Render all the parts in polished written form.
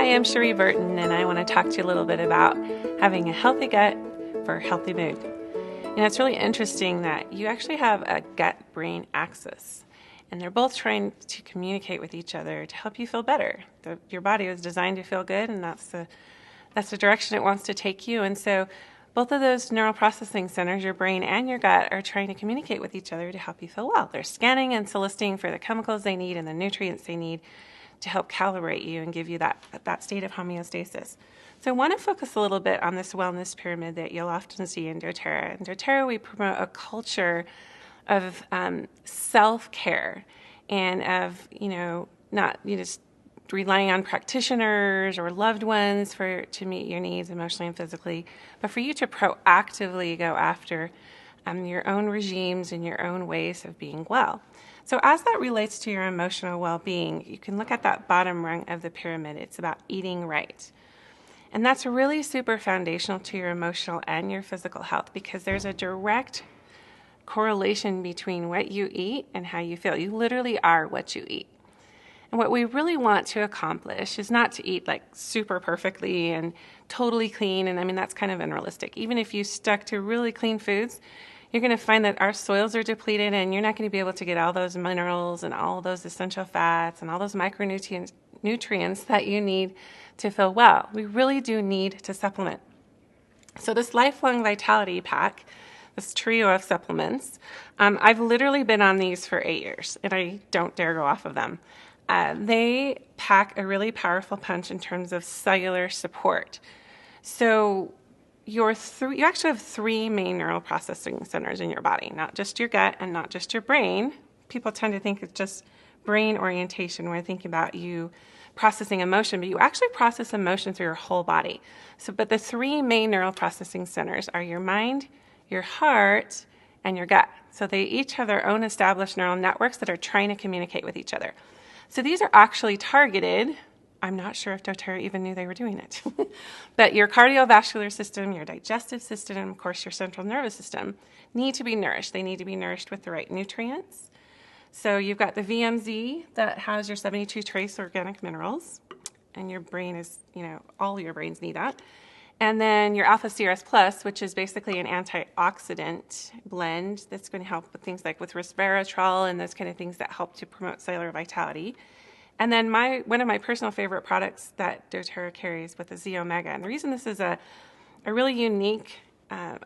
Hi, I'm Cherie Burton, and I want to talk to you a little bit about having a healthy gut for healthy mood. You know, it's really interesting that you actually have a gut-brain axis, and they're both trying to communicate with each other to help you feel better. Your body was designed to feel good, and that's the direction it wants to take you. And so both of those neural processing centers, your brain and your gut, are trying to communicate with each other to help you feel well. They're scanning and soliciting for the chemicals they need and the nutrients they need to help calibrate you and give you that state of homeostasis. So I want to focus a little bit on this wellness pyramid that you'll often see in doTERRA. In doTERRA, we promote a culture of self-care and of, not just relying on practitioners or loved ones to meet your needs emotionally and physically, but for you to proactively go after your own regimes and your own ways of being well. So as that relates to your emotional well-being, you can look at that bottom rung of the pyramid. It's about eating right. And that's really super foundational to your emotional and your physical health because there's a direct correlation between what you eat and how you feel. You literally are what you eat. And what we really want to accomplish is not to eat like super perfectly and totally clean. And I mean, that's kind of unrealistic. Even if you stuck to really clean foods, you're going to find that our soils are depleted and you're not going to be able to get all those minerals and all those essential fats and all those micronutrients that you need to feel well. We really do need to supplement. So this Lifelong Vitality Pack, this trio of supplements, I've literally been on these for 8 years and I don't dare go off of them. They pack a really powerful punch in terms of cellular support. So you actually have 3 main neural processing centers in your body, not just your gut and not just your brain. People tend to think it's just brain orientation when I think about you processing emotion, but you actually process emotion through your whole body. But the 3 main neural processing centers are your mind, your heart, and your gut. So they each have their own established neural networks that are trying to communicate with each other. So these are actually targeted. I'm not sure if doTERRA even knew they were doing it. But your cardiovascular system, your digestive system, and of course your central nervous system need to be nourished. They need to be nourished with the right nutrients. So you've got the VMZ that has your 72 trace organic minerals, and your brain is, all your brains need that. And then your Alpha CRS Plus, which is basically an antioxidant blend that's going to help with things like with resveratrol and those kind of things that help to promote cellular vitality. And then one of my personal favorite products that doTERRA carries with the Z Omega. And the reason this is a really unique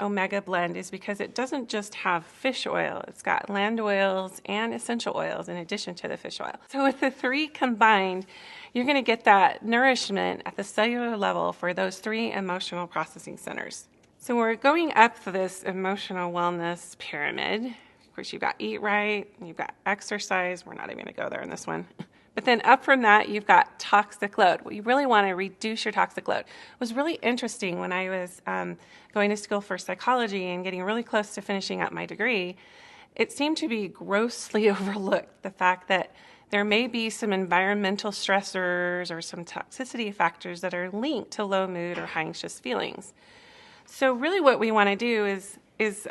omega blend is because it doesn't just have fish oil. It's got land oils and essential oils in addition to the fish oil. So with the 3 combined, you're going to get that nourishment at the cellular level for those 3 emotional processing centers. So we're going up this emotional wellness pyramid. Of course, you've got eat right, you've got exercise. We're not even going to go there in this one. But then up from that, you've got toxic load. Well, you really want to reduce your toxic load. It was really interesting when I was going to school for psychology and getting really close to finishing up my degree. It seemed to be grossly overlooked, the fact that there may be some environmental stressors or some toxicity factors that are linked to low mood or high anxious feelings. So really what we want to do is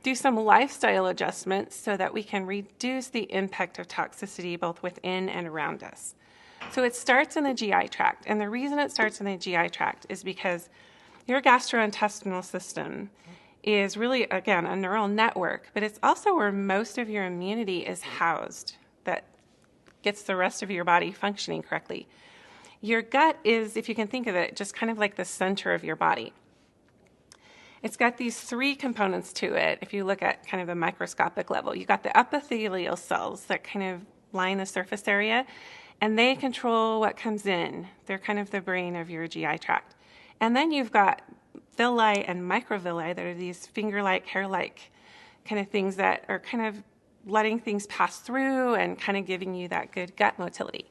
do some lifestyle adjustments so that we can reduce the impact of toxicity both within and around us. So it starts in the GI tract, and the reason it starts in the GI tract is because your gastrointestinal system is really, again, a neural network, but it's also where most of your immunity is housed that gets the rest of your body functioning correctly. Your gut is, if you can think of it, just kind of like the center of your body. It's got these 3 components to it. If you look at kind of a microscopic level, you've got the epithelial cells that kind of line the surface area, and they control what comes in. They're kind of the brain of your GI tract. And then you've got villi and microvilli that are these finger-like, hair-like kind of things that are kind of letting things pass through and kind of giving you that good gut motility.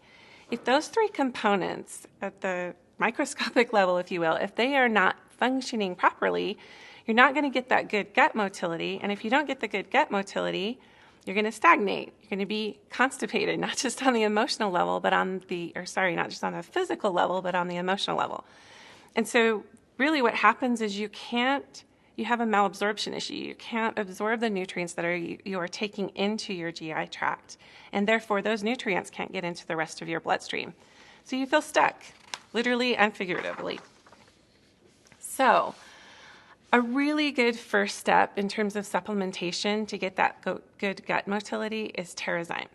If those 3 components at the microscopic level, if you will, if they are not functioning properly, you're not going to get that good gut motility. And if you don't get the good gut motility, you're going to stagnate. You're going to be constipated, not just on the emotional level, but not just on the physical level, but on the emotional level. And so really what happens is you have a malabsorption issue. You can't absorb the nutrients that you are taking into your GI tract. And therefore, those nutrients can't get into the rest of your bloodstream. So you feel stuck. literally and figuratively. So, a really good first step in terms of supplementation to get that good gut motility is Terrazyme.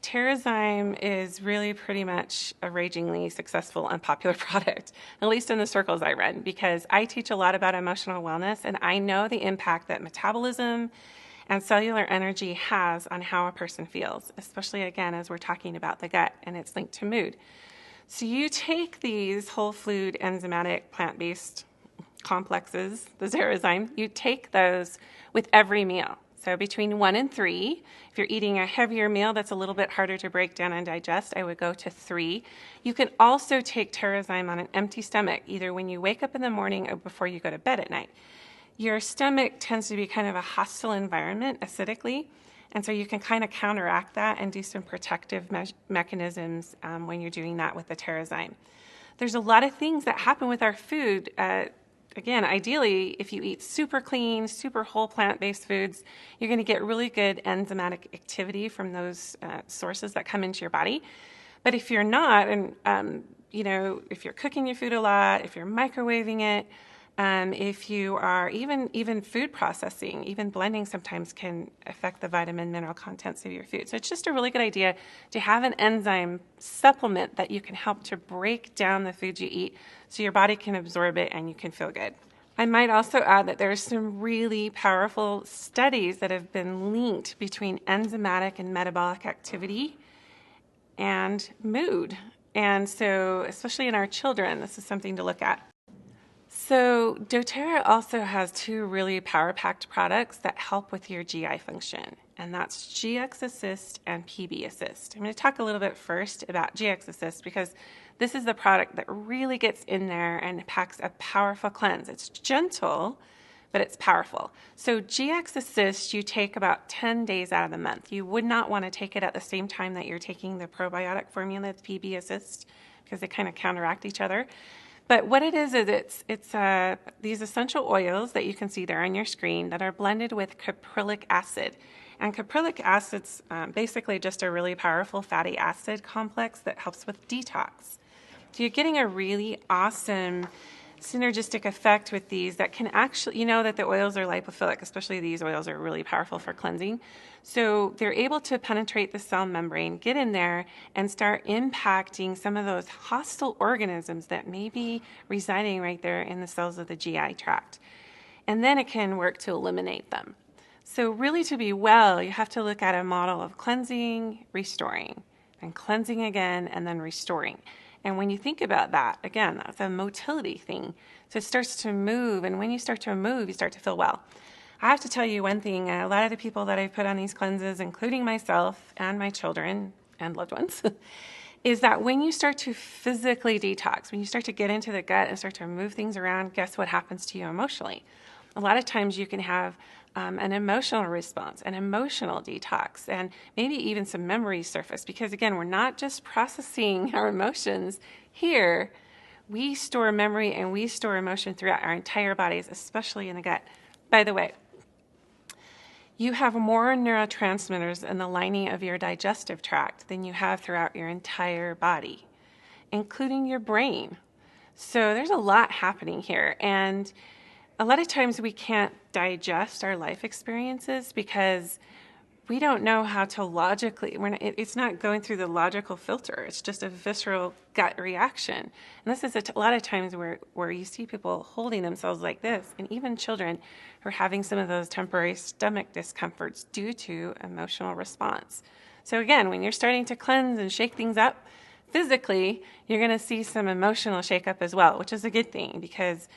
Terrazyme is really pretty much a ragingly successful and popular product, at least in the circles I run, because I teach a lot about emotional wellness, and I know the impact that metabolism and cellular energy has on how a person feels, especially again as we're talking about the gut and it's linked to mood. So you take these whole food enzymatic plant-based complexes, the Terrazyme, you take those with every meal. So between 1 and 3, if you're eating a heavier meal that's a little bit harder to break down and digest, I would go to 3. You can also take Terrazyme on an empty stomach, either when you wake up in the morning or before you go to bed at night. Your stomach tends to be kind of a hostile environment acidically, and so you can kind of counteract that and do some protective mechanisms when you're doing that with the Terrazyme. There's a lot of things that happen with our food. Again, ideally, if you eat super clean, super whole plant-based foods, you're going to get really good enzymatic activity from those sources that come into your body. But if you're not, and if you're cooking your food a lot, if you're microwaving it, if you are even food processing, even blending sometimes can affect the vitamin mineral contents of your food. So it's just a really good idea to have an enzyme supplement that you can help to break down the foods you eat so your body can absorb it and you can feel good. I might also add that there are some really powerful studies that have been linked between enzymatic and metabolic activity and mood. And so, especially in our children, this is something to look at. So doTERRA also has 2 really power-packed products that help with your GI function, and that's GX Assist and PB Assist. I'm going to talk a little bit first about GX Assist because this is the product that really gets in there and packs a powerful cleanse. It's gentle, but it's powerful. So GX Assist, you take about 10 days out of the month. You would not want to take it at the same time that you're taking the probiotic formula, the PB Assist, because they kind of counteract each other. But what it is it's these essential oils that you can see there on your screen that are blended with caprylic acid. And caprylic acid's basically just a really powerful fatty acid complex that helps with detox. So you're getting a really awesome synergistic effect with these that can actually, you know that the oils are lipophilic, especially these oils are really powerful for cleansing. So they're able to penetrate the cell membrane, get in there, and start impacting some of those hostile organisms that may be residing right there in the cells of the GI tract. And then it can work to eliminate them. So really to be well, you have to look at a model of cleansing, restoring, and cleansing again, and then restoring. And when you think about that, again, that's a motility thing. So it starts to move, and when you start to move, you start to feel well. I have to tell you one thing, a lot of the people that I've put on these cleanses, including myself and my children and loved ones, is that when you start to physically detox, when you start to get into the gut and start to move things around, guess what happens to you emotionally? A lot of times you can have an emotional response, an emotional detox, and maybe even some memories surface. Because again, we're not just processing our emotions here. We store memory and we store emotion throughout our entire bodies, especially in the gut. By the way, you have more neurotransmitters in the lining of your digestive tract than you have throughout your entire body, including your brain. So there's a lot happening here. And a lot of times we can't digest our life experiences because we don't know how to logically, it's not going through the logical filter. It's just a visceral gut reaction. And this is a lot of times where you see people holding themselves like this, and even children who are having some of those temporary stomach discomforts due to emotional response. So again, when you're starting to cleanse and shake things up physically, you're going to see some emotional shakeup as well, which is a good thing because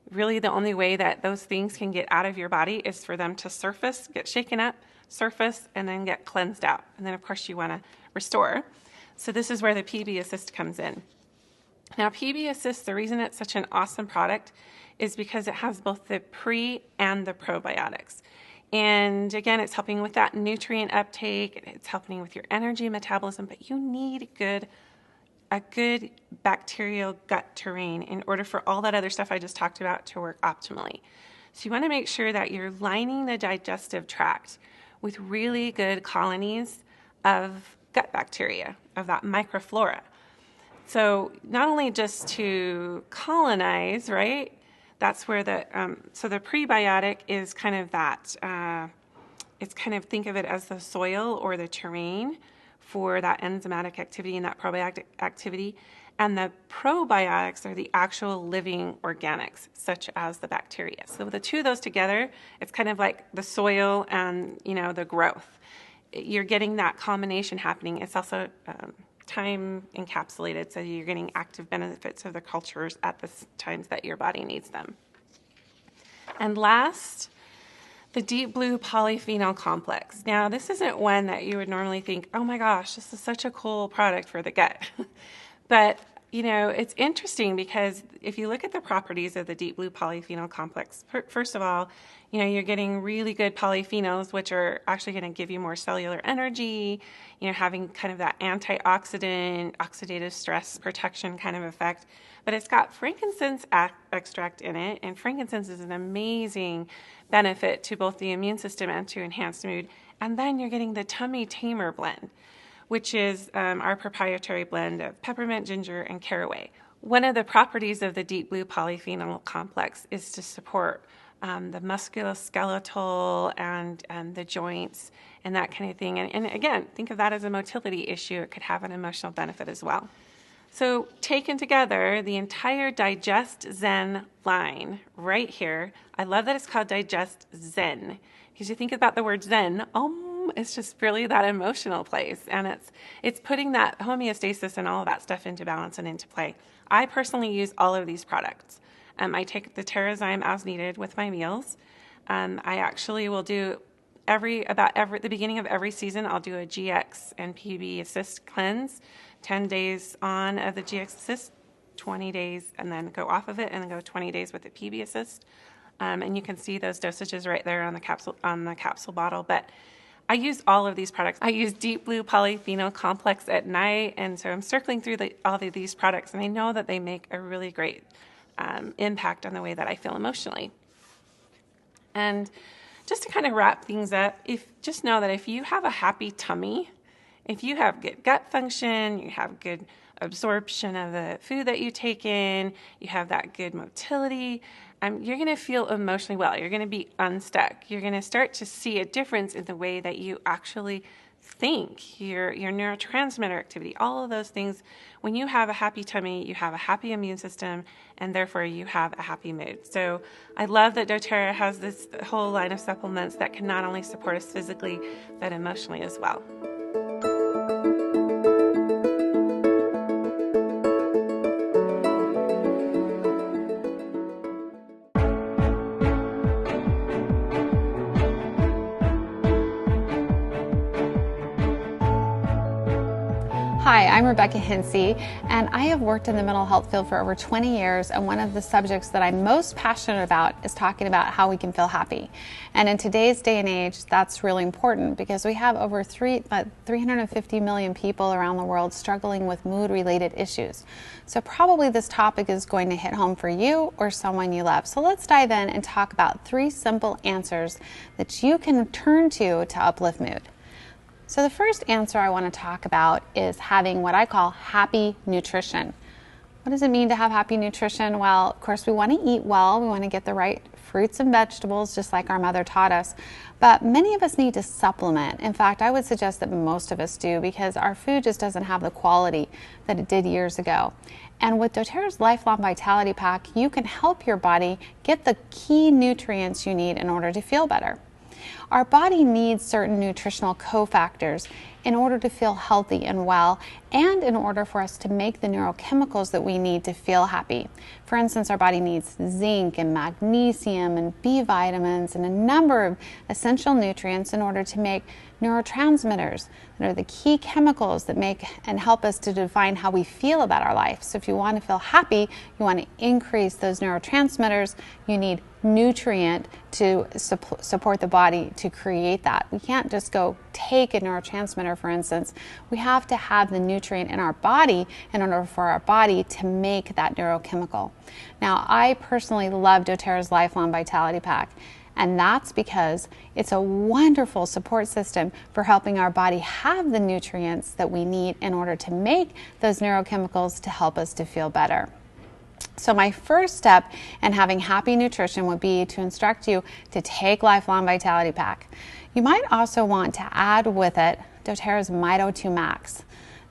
really the only way that those things can get out of your body is for them to surface, get shaken up, surface, and then get cleansed out. And then of course you want to restore. So this is where the PB Assist comes in. Now PB Assist, the reason it's such an awesome product is because it has both the pre and the probiotics. And again, it's helping with that nutrient uptake, it's helping with your energy metabolism, but you need a good bacterial gut terrain in order for all that other stuff I just talked about to work optimally. So you want to make sure that you're lining the digestive tract with really good colonies of gut bacteria, of that microflora. So not only just to colonize, right? That's where so the prebiotic is kind of that, it's kind of, think of it as the soil or the terrain for that enzymatic activity and that probiotic activity. And the probiotics are the actual living organics, such as the bacteria. So the two of those together, it's kind of like the soil and, the growth. You're getting that combination happening. It's also time encapsulated, so you're getting active benefits of the cultures at the times that your body needs them. And last, the Deep Blue Polyphenol Complex. Now, this isn't one that you would normally think, oh my gosh, this is such a cool product for the gut. But, it's interesting because if you look at the properties of the Deep Blue Polyphenol Complex, first of all, you're getting really good polyphenols, which are actually going to give you more cellular energy, having kind of that antioxidant, oxidative stress protection kind of effect. But it's got frankincense extract in it, and frankincense is an amazing benefit to both the immune system and to enhance mood. And then you're getting the Tummy Tamer blend, which is our proprietary blend of peppermint, ginger, and caraway. One of the properties of the Deep Blue Polyphenol Complex is to support the musculoskeletal and the joints and that kind of thing. And again, think of that as a motility issue. It could have an emotional benefit as well. So taken together, the entire Digest Zen line right here, I love that it's called Digest Zen, because you think about the word Zen, it's just really that emotional place, and it's putting that homeostasis and all of that stuff into balance and into play. I personally use all of these products. I take the Terrazyme as needed with my meals. I actually will do the beginning of every season, I'll do a GX and PB Assist cleanse, 10 days on of the GX Assist, 20 days, and then go off of it, and then go 20 days with the PB Assist. And you can see those dosages right there on the capsule bottle. But I use all of these products. I use Deep Blue Polyphenol Complex at night, and so I'm circling through all of these products, and I know that they make a really great impact on the way that I feel emotionally. And just to kind of wrap things up, just know that if you have a happy tummy, if you have good gut function, you have good absorption of the food that you take in, you have that good motility, you're going to feel emotionally well. You're going to be unstuck. You're going to start to see a difference in the way that you actually think, your neurotransmitter activity, all of those things. When you have a happy tummy, you have a happy immune system, and therefore you have a happy mood. So I love that doTERRA has this whole line of supplements that can not only support us physically, but emotionally as well. Hi, I'm Rebecca Hinsey, and I have worked in the mental health field for over 20 years, and one of the subjects that I'm most passionate about is talking about how we can feel happy. And in today's day and age, that's really important because we have over 350 million people around the world struggling with mood-related issues. So probably this topic is going to hit home for you or someone you love. So let's dive in and talk about 3 simple answers that you can turn to uplift mood. So the first answer I want to talk about is having what I call happy nutrition. What does it mean to have happy nutrition? Well, of course, we want to eat well. We want to get the right fruits and vegetables, just like our mother taught us. But many of us need to supplement. In fact, I would suggest that most of us do because our food just doesn't have the quality that it did years ago. And with doTERRA's Lifelong Vitality Pack, you can help your body get the key nutrients you need in order to feel better. Our body needs certain nutritional cofactors in order to feel healthy and well, and in order for us to make the neurochemicals that we need to feel happy. For instance, our body needs zinc and magnesium and B vitamins and a number of essential nutrients in order to make neurotransmitters that are the key chemicals that make and help us to define how we feel about our life. So if you want to feel happy, you want to increase those neurotransmitters, you need nutrient to support the body to create that. We can't just go take a neurotransmitter, for instance. We have to have the nutrient in our body in order for our body to make that neurochemical. Now, I personally love doTERRA's Lifelong Vitality Pack. And that's because it's a wonderful support system for helping our body have the nutrients that we need in order to make those neurochemicals to help us to feel better. So my first step in having happy nutrition would be to instruct you to take Lifelong Vitality Pack. You might also want to add with it doTERRA's Mito 2 Max.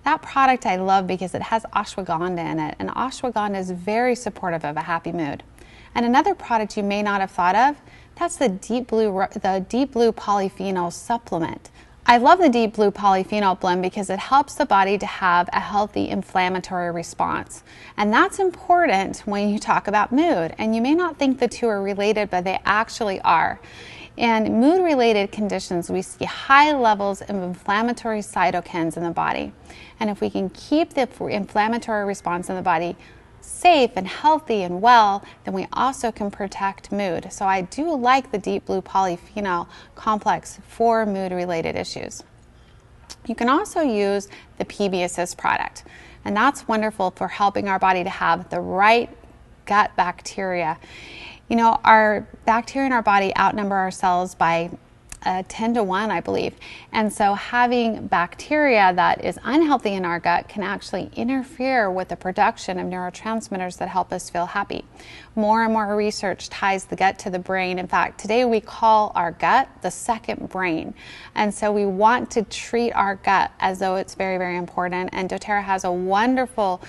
That product I love because it has ashwagandha in it, and ashwagandha is very supportive of a happy mood. And another product you may not have thought of, that's the Deep Blue Polyphenol Supplement. I love the Deep Blue Polyphenol blend because it helps the body to have a healthy inflammatory response. And that's important when you talk about mood. And you may not think the two are related, but they actually are. In mood-related conditions, we see high levels of inflammatory cytokines in the body. And if we can keep the inflammatory response in the body safe and healthy and well, then we also can protect mood. So I do like the Deep Blue Polyphenol Complex for mood-related issues. You can also use the PB Assist product, and that's wonderful for helping our body to have the right gut bacteria. You know, our bacteria in our body outnumber our cells by 10 to 1, I believe. And so having bacteria that is unhealthy in our gut can actually interfere with the production of neurotransmitters that help us feel happy. More and more research ties the gut to the brain. In fact, today we call our gut the second brain. And so we want to treat our gut as though it's very, very important. And doTERRA has a wonderful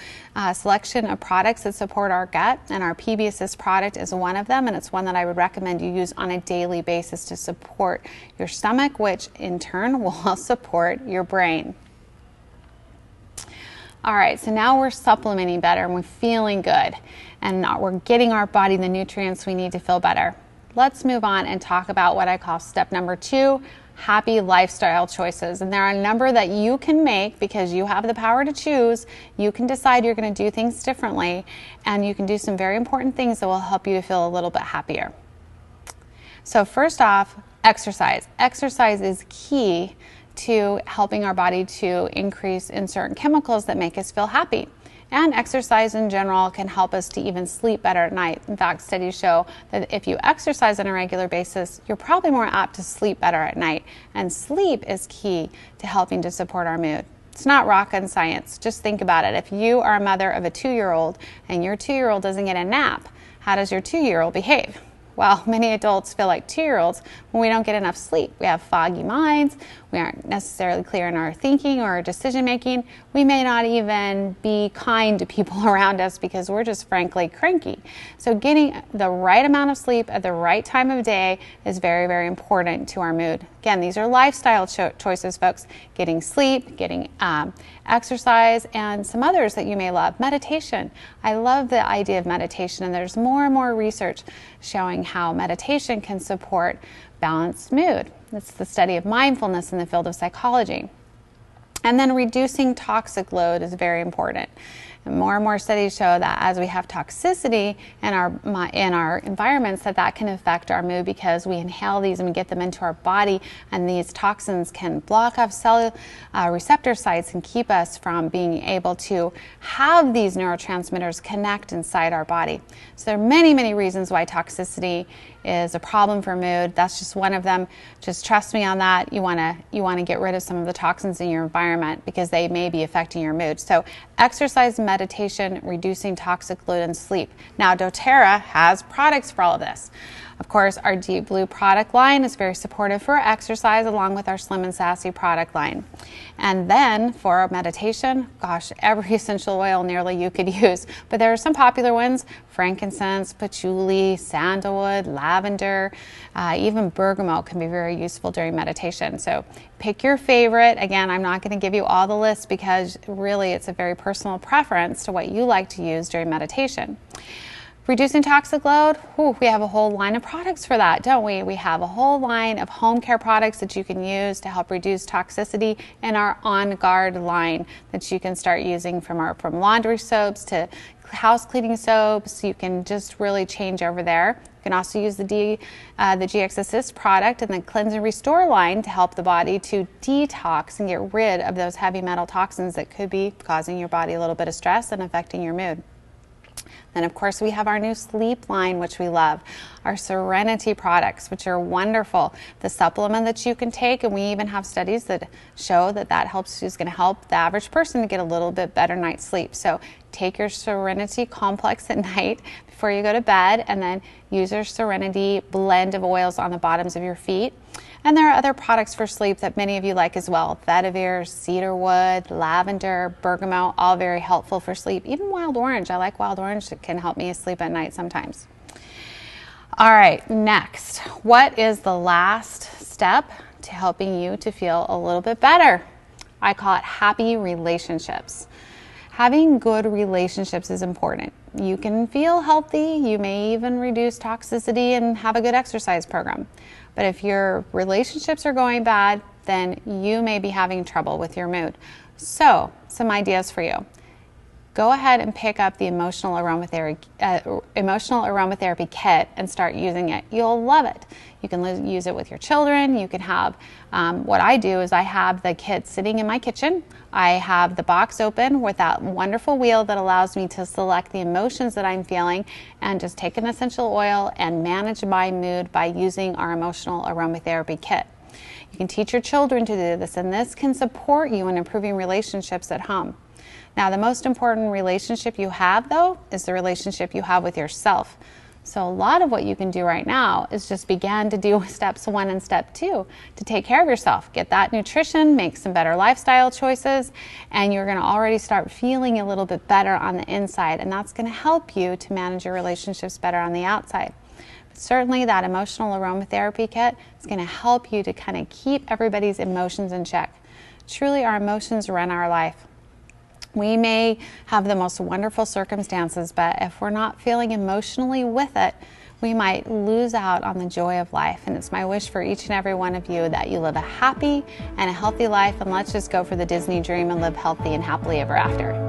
selection of products that support our gut, and our PB Assist product is one of them, and it's one that I would recommend you use on a daily basis to support your stomach, which in turn will support your brain. All right, so now we're supplementing better and we're feeling good, and we're getting our body the nutrients we need to feel better. Let's move on and talk about what I call step number 2, happy lifestyle choices. And there are a number that you can make because you have the power to choose. You can decide you're going to do things differently, and you can do some very important things that will help you to feel a little bit happier. So first off, exercise. Exercise is key to helping our body to increase in certain chemicals that make us feel happy. And exercise in general can help us to even sleep better at night. In fact, studies show that if you exercise on a regular basis, you're probably more apt to sleep better at night. And sleep is key to helping to support our mood. It's not rocket science. Just think about it. If you are a mother of a 2-year-old and your 2-year-old doesn't get a nap, how does your 2-year-old behave? Well, many adults feel like 2-year-olds when we don't get enough sleep. We have foggy minds, we aren't necessarily clear in our thinking or our decision making. We may not even be kind to people around us because we're just frankly cranky. So getting the right amount of sleep at the right time of day is very, very important to our mood. Again, these are lifestyle choices, folks. Getting sleep, getting exercise, and some others that you may love. Meditation. I love the idea of meditation, and there's more and more research showing how meditation can support balanced mood. It's the study of mindfulness in the field of psychology. And then reducing toxic load is very important. And more studies show that as we have toxicity in our environments, that can affect our mood because we inhale these and we get them into our body, and these toxins can block off cell receptor sites and keep us from being able to have these neurotransmitters connect inside our body. So there are many, many reasons why toxicity is a problem for mood. That's just one of them. Just trust me on that. You want to get rid of some of the toxins in your environment because they may be affecting your mood. So exercise, meditation, reducing toxic load, and sleep. Now doTERRA has products for all of this. Of course, our Deep Blue product line is very supportive for exercise, along with our Slim and Sassy product line. And then for meditation, gosh, every essential oil nearly you could use. But there are some popular ones: frankincense, patchouli, sandalwood, lavender, even bergamot can be very useful during meditation. So pick your favorite. Again, I'm not going to give you all the list because really it's a very personal preference to what you like to use during meditation. Reducing toxic load, we have a whole line of products for that, don't we? We have a whole line of home care products that you can use to help reduce toxicity in our On Guard line that you can start using from laundry soaps to house cleaning soaps. You can just really change over there. You can also use the GX Assist product and the Cleanse and Restore line to help the body to detox and get rid of those heavy metal toxins that could be causing your body a little bit of stress and affecting your mood. Then, of course, we have our new sleep line, which we love. Our Serenity products, which are wonderful. The supplement that you can take, and we even have studies that show that is going to help the average person to get a little bit better night's sleep. So take your Serenity complex at night before you go to bed, and then use your Serenity blend of oils on the bottoms of your feet. And there are other products for sleep that many of you like as well. Vetiver, cedarwood, lavender, bergamot, all very helpful for sleep. Even wild orange. I like wild orange. It can help me sleep at night sometimes. All right, next. What is the last step to helping you to feel a little bit better? I call it happy relationships. Having good relationships is important. You can feel healthy. You may even reduce toxicity and have a good exercise program. But if your relationships are going bad, then you may be having trouble with your mood. So, some ideas for you. Go ahead and pick up the emotional aromatherapy kit and start using it. You'll love it. You can use it with your children. You can have, what I do is I have the kit sitting in my kitchen. I have the box open with that wonderful wheel that allows me to select the emotions that I'm feeling and just take an essential oil and manage my mood by using our emotional aromatherapy kit. You can teach your children to do this, and this can support you in improving relationships at home. Now, the most important relationship you have, though, is the relationship you have with yourself. So a lot of what you can do right now is just begin to do steps 1 and step 2 to take care of yourself. Get that nutrition, make some better lifestyle choices, and you're going to already start feeling a little bit better on the inside, and that's going to help you to manage your relationships better on the outside. But certainly that emotional aromatherapy kit is going to help you to kind of keep everybody's emotions in check. Truly, our emotions run our life. We may have the most wonderful circumstances, but if we're not feeling emotionally with it, we might lose out on the joy of life. And it's my wish for each and every one of you that you live a happy and a healthy life, and let's just go for the Disney dream and live healthy and happily ever after.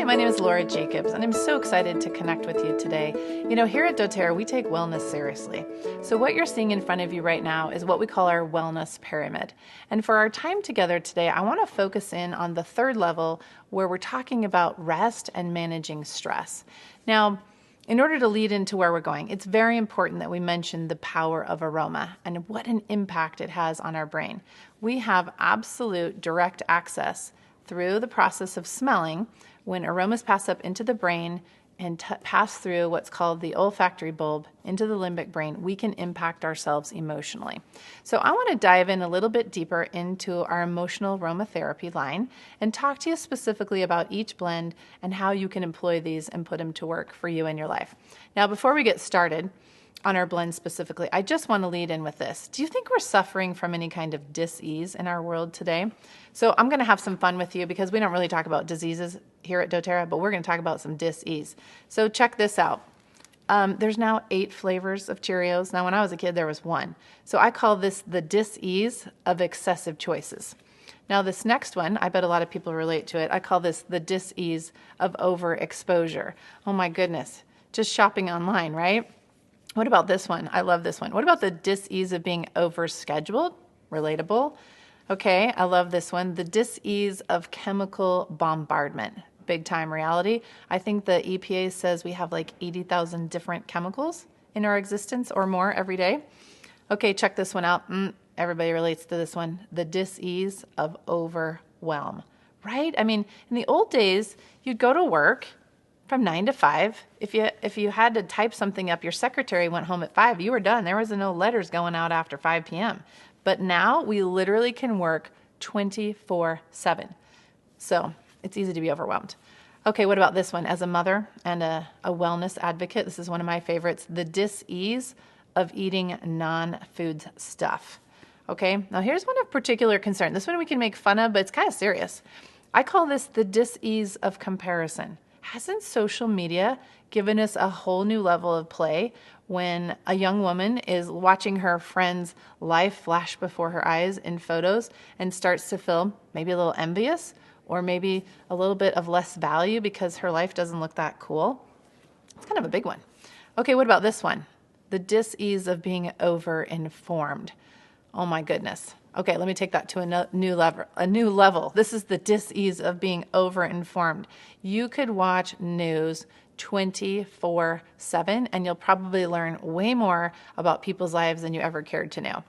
My name is Laura Jacobs, and I'm so excited to connect with you today. You know, here at doTERRA, we take wellness seriously. So what you're seeing in front of you right now is what we call our wellness pyramid. And for our time together today, I want to focus in on the third level where we're talking about rest and managing stress. Now, in order to lead into where we're going, it's very important that we mention the power of aroma and what an impact it has on our brain. We have absolute direct access through the process of smelling. When aromas pass up into the brain and pass through what's called the olfactory bulb into the limbic brain, we can impact ourselves emotionally. So I want to dive in a little bit deeper into our emotional aromatherapy line and talk to you specifically about each blend and how you can employ these and put them to work for you in your life. Now, before we get started on our blend specifically, I just want to lead in with this. Do you think we're suffering from any kind of dis-ease in our world today? So I'm going to have some fun with you because we don't really talk about diseases here at doTERRA, but we're going to talk about some dis-ease. So check this out. There's now 8 flavors of Cheerios. Now, when I was a kid, there was 1. So I call this the dis-ease of excessive choices. Now, this next one, I bet a lot of people relate to it. I call this the dis-ease of overexposure. Oh my goodness, just shopping online, right? What about this one? I love this one. What about the dis-ease of being overscheduled? Relatable. Okay, I love this one. The dis-ease of chemical bombardment. Big time reality. I think the EPA says we have like 80,000 different chemicals in our existence or more every day. Okay, check this one out. Everybody relates to this one. The dis-ease of overwhelm, right? I mean, in the old days, you'd go to work from 9 to 5. If you had to type something up, your secretary went home at 5. You were done. There was no letters going out after 5 p.m. But now we literally can work 24/7. So it's easy to be overwhelmed. Okay, what about this one? As a mother and a wellness advocate, this is one of my favorites. The dis-ease of eating non-food stuff. Okay, now here's one of particular concern. This one we can make fun of, but it's kind of serious. I call this the dis-ease of comparison. Hasn't social media given us a whole new level of play when a young woman is watching her friend's life flash before her eyes in photos and starts to feel maybe a little envious or maybe a little bit of less value because her life doesn't look that cool. It's kind of a big one. Okay, what about this one? The dis-ease of being over-informed. Oh my goodness. Okay, let me take that to a new level. This is the dis-ease of being over-informed. You could watch news 24/7 and you'll probably learn way more about people's lives than you ever cared to know.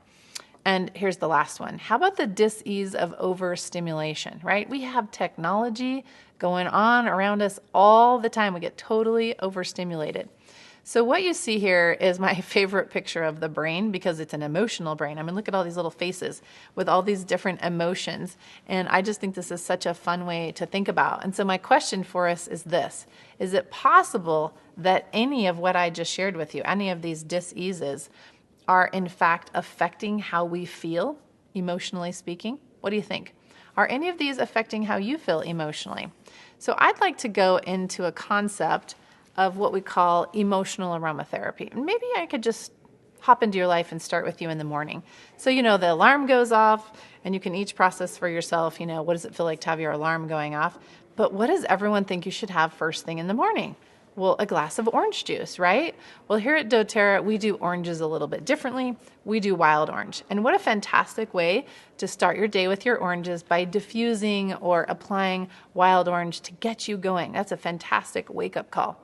And here's the last one. How about the dis-ease of overstimulation, right? We have technology going on around us all the time. We get totally overstimulated. So what you see here is my favorite picture of the brain because it's an emotional brain. I mean, look at all these little faces with all these different emotions. And I just think this is such a fun way to think about. And so my question for us is this. Is it possible that any of what I just shared with you, any of these dis-eases, are in fact affecting how we feel, emotionally speaking? What do you think? Are any of these affecting how you feel emotionally? So I'd like to go into a concept of what we call emotional aromatherapy. And maybe I could just hop into your life and start with you in the morning. So, the alarm goes off and you can each process for yourself, what does it feel like to have your alarm going off? But what does everyone think you should have first thing in the morning? Well, a glass of orange juice, right? Well, here at doTERRA, we do oranges a little bit differently. We do wild orange. And what a fantastic way to start your day with your oranges by diffusing or applying wild orange to get you going. That's a fantastic wake-up call.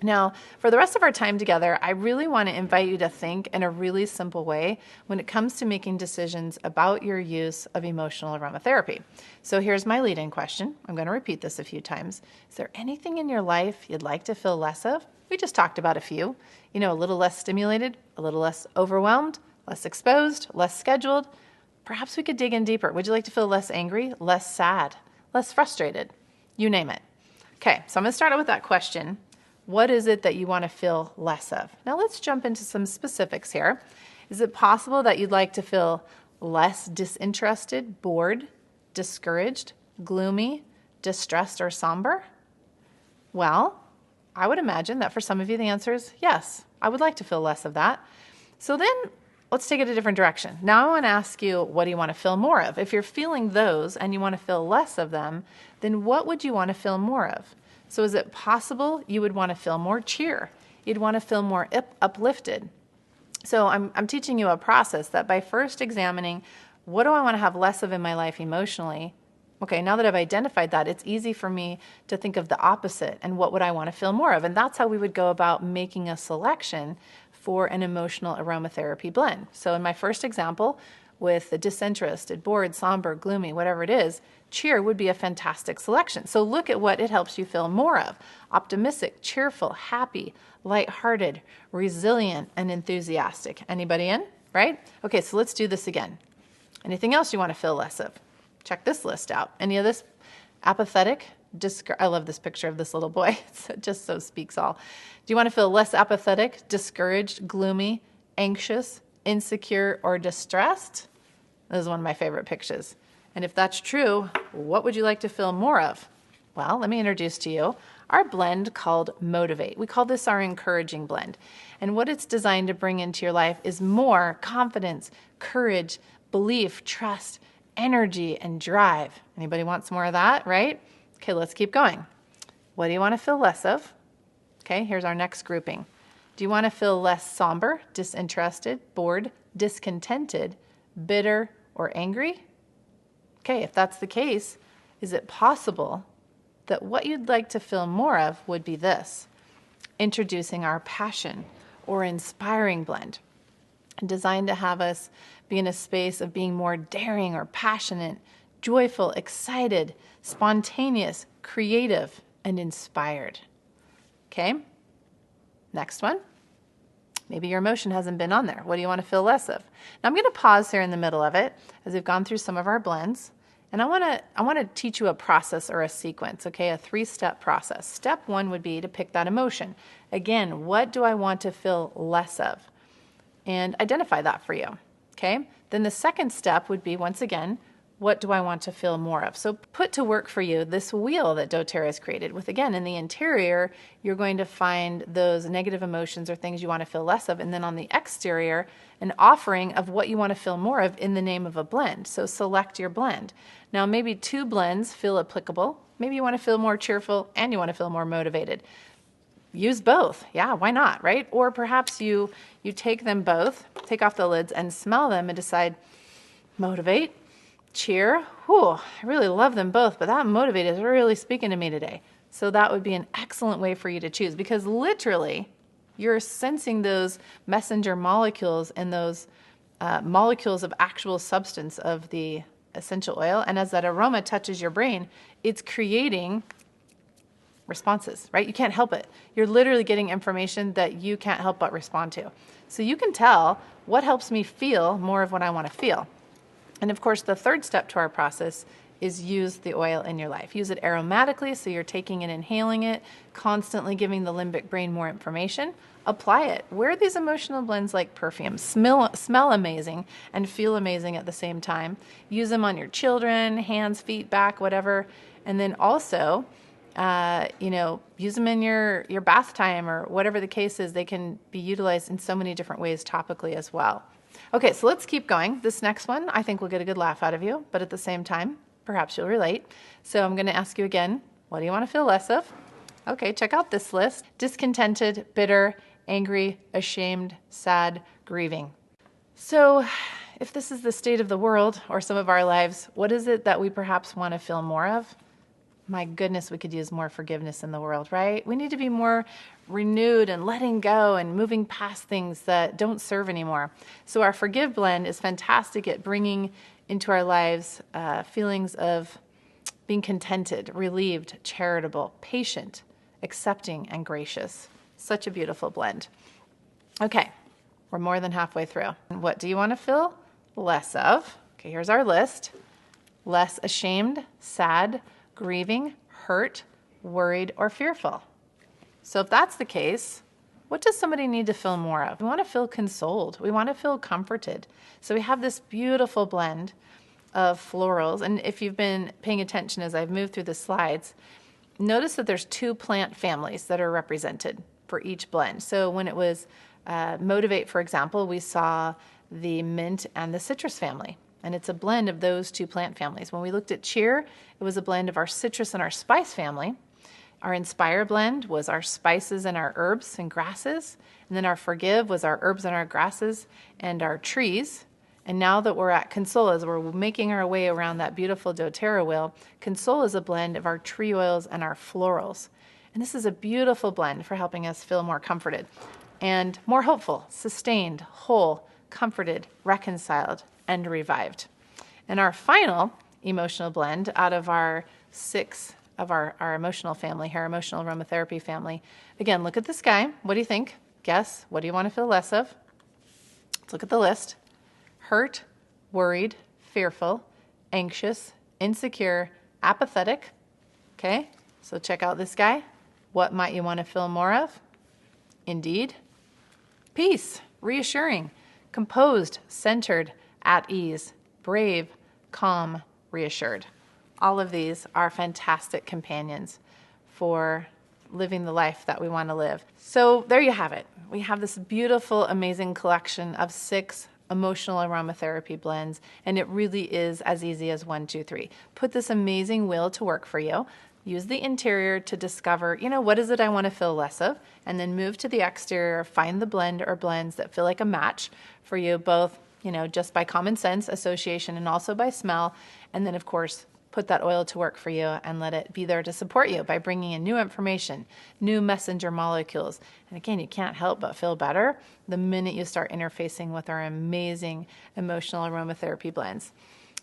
Now, for the rest of our time together, I really want to invite you to think in a really simple way when it comes to making decisions about your use of emotional aromatherapy. So here's my lead-in question. I'm going to repeat this a few times. Is there anything in your life you'd like to feel less of? We just talked about a few. A little less stimulated, a little less overwhelmed, less exposed, less scheduled. Perhaps we could dig in deeper. Would you like to feel less angry, less sad, less frustrated? You name it. Okay, so I'm going to start out with that question. What is it that you want to feel less of? Now let's jump into some specifics here. Is it possible that you'd like to feel less disinterested, bored, discouraged, gloomy, distressed, or somber? Well, I would imagine that for some of you the answer is yes. I would like to feel less of that. So then let's take it a different direction. Now I want to ask you, what do you want to feel more of? If you're feeling those and you want to feel less of them, then what would you want to feel more of? So is it possible you would want to feel more cheer? You'd want to feel more uplifted. So I'm teaching you a process that by first examining, what do I want to have less of in my life emotionally? Okay, now that I've identified that, it's easy for me to think of the opposite and what would I want to feel more of? And that's how we would go about making a selection for an emotional aromatherapy blend. So in my first example, with the disinterested, bored, somber, gloomy, whatever it is, cheer would be a fantastic selection. So look at what it helps you feel more of. Optimistic, cheerful, happy, lighthearted, resilient, and enthusiastic. Anybody in? Right? Okay, so let's do this again. Anything else you want to feel less of? Check this list out. Any of this? Apathetic? I love this picture of this little boy. It just so speaks all. Do you want to feel less apathetic, discouraged, gloomy, anxious, insecure, or distressed? This is one of my favorite pictures. And if that's true, what would you like to feel more of? Well, let me introduce to you our blend called Motivate. We call this our encouraging blend. And what it's designed to bring into your life is more confidence, courage, belief, trust, energy, and drive. Anybody want some more of that, right? Okay, let's keep going. What do you want to feel less of? Okay, here's our next grouping. Do you want to feel less somber, disinterested, bored, discontented, bitter, or angry? Okay, if that's the case, is it possible that what you'd like to feel more of would be this? Introducing our passion or inspiring blend, designed to have us be in a space of being more daring or passionate, joyful, excited, spontaneous, creative, and inspired. Okay, next one. Maybe your emotion hasn't been on there. What do you want to feel less of? Now I'm going to pause here in the middle of it as we've gone through some of our blends. And I want to teach you a process or a sequence, okay? A 3-step process. Step 1 would be to pick that emotion. Again, what do I want to feel less of? And identify that for you, okay? Then the second step would be, once again, What do I want to feel more of? So put to work for you this wheel that doTERRA has created with, again, in the interior, you're going to find those negative emotions or things you want to feel less of. And then on the exterior, an offering of what you want to feel more of in the name of a blend. So select your blend. Now, maybe 2 blends feel applicable. Maybe you want to feel more cheerful and you want to feel more motivated. Use both. Yeah, why not, right? Or perhaps you take them both, take off the lids and smell them and decide, motivate, cheer. Whew, I really love them both, but that motivate is really speaking to me today. So that would be an excellent way for you to choose, because literally you're sensing those messenger molecules and those molecules of actual substance of the essential oil. And as that aroma touches your brain, it's creating responses, right? You can't help it. You're literally getting information that you can't help but respond to. So you can tell what helps me feel more of what I want to feel. And of course, the third step to our process is use the oil in your life. Use it aromatically, so you're taking and inhaling it, constantly giving the limbic brain more information. Apply it. Wear these emotional blends like perfume. Smell amazing and feel amazing at the same time. Use them on your children, hands, feet, back, whatever. And then also, use them in your bath time or whatever the case is. They can be utilized in so many different ways topically as well. Okay, so let's keep going. This next one, I think will get a good laugh out of you, but at the same time, perhaps you'll relate. So I'm going to ask you again, what do you want to feel less of? Okay, check out this list. Discontented, bitter, angry, ashamed, sad, grieving. So if this is the state of the world or some of our lives, what is it that we perhaps want to feel more of? My goodness, we could use more forgiveness in the world, right? We need to be more renewed and letting go and moving past things that don't serve anymore. So our Forgive blend is fantastic at bringing into our lives feelings of being contented, relieved, charitable, patient, accepting, and gracious. Such a beautiful blend. Okay, we're more than halfway through. What do you want to feel less of? Okay, here's our list. Less ashamed, sad, grieving, hurt, worried, or fearful. So if that's the case, what does somebody need to feel more of? We want to feel consoled. We want to feel comforted. So we have this beautiful blend of florals. And if you've been paying attention as I've moved through the slides, notice that there's 2 plant families that are represented for each blend. So when it was Motivate, for example, we saw the mint and the citrus family. And it's a blend of those 2 plant families. When we looked at Cheer, it was a blend of our citrus and our spice family. Our Inspire blend was our spices and our herbs and grasses. And then our Forgive was our herbs and our grasses and our trees. And now that we're at Console, as we're making our way around that beautiful doTERRA wheel, Console is a blend of our tree oils and our florals. And this is a beautiful blend for helping us feel more comforted and more hopeful, sustained, whole, comforted, reconciled, and revived. And our final emotional blend out of our 6 of our emotional family here, emotional aromatherapy family. Again, look at this guy. What do you think? Guess. What do you want to feel less of? Let's look at the list. Hurt, worried, fearful, anxious, insecure, apathetic. Okay, so check out this guy. What might you want to feel more of? Indeed. Peace, reassuring, composed, centered, at ease, brave, calm, reassured. All of these are fantastic companions for living the life that we want to live. So there you have it. We have this beautiful, amazing collection of 6 emotional aromatherapy blends, and it really is as easy as 1, 2, 3. Put this amazing wheel to work for you. Use the interior to discover, what is it I want to feel less of, and then move to the exterior, find the blend or blends that feel like a match for you, both, just by common sense, association, and also by smell. And then, of course, put that oil to work for you and let it be there to support you by bringing in new information, new messenger molecules. And again, you can't help but feel better the minute you start interfacing with our amazing emotional aromatherapy blends.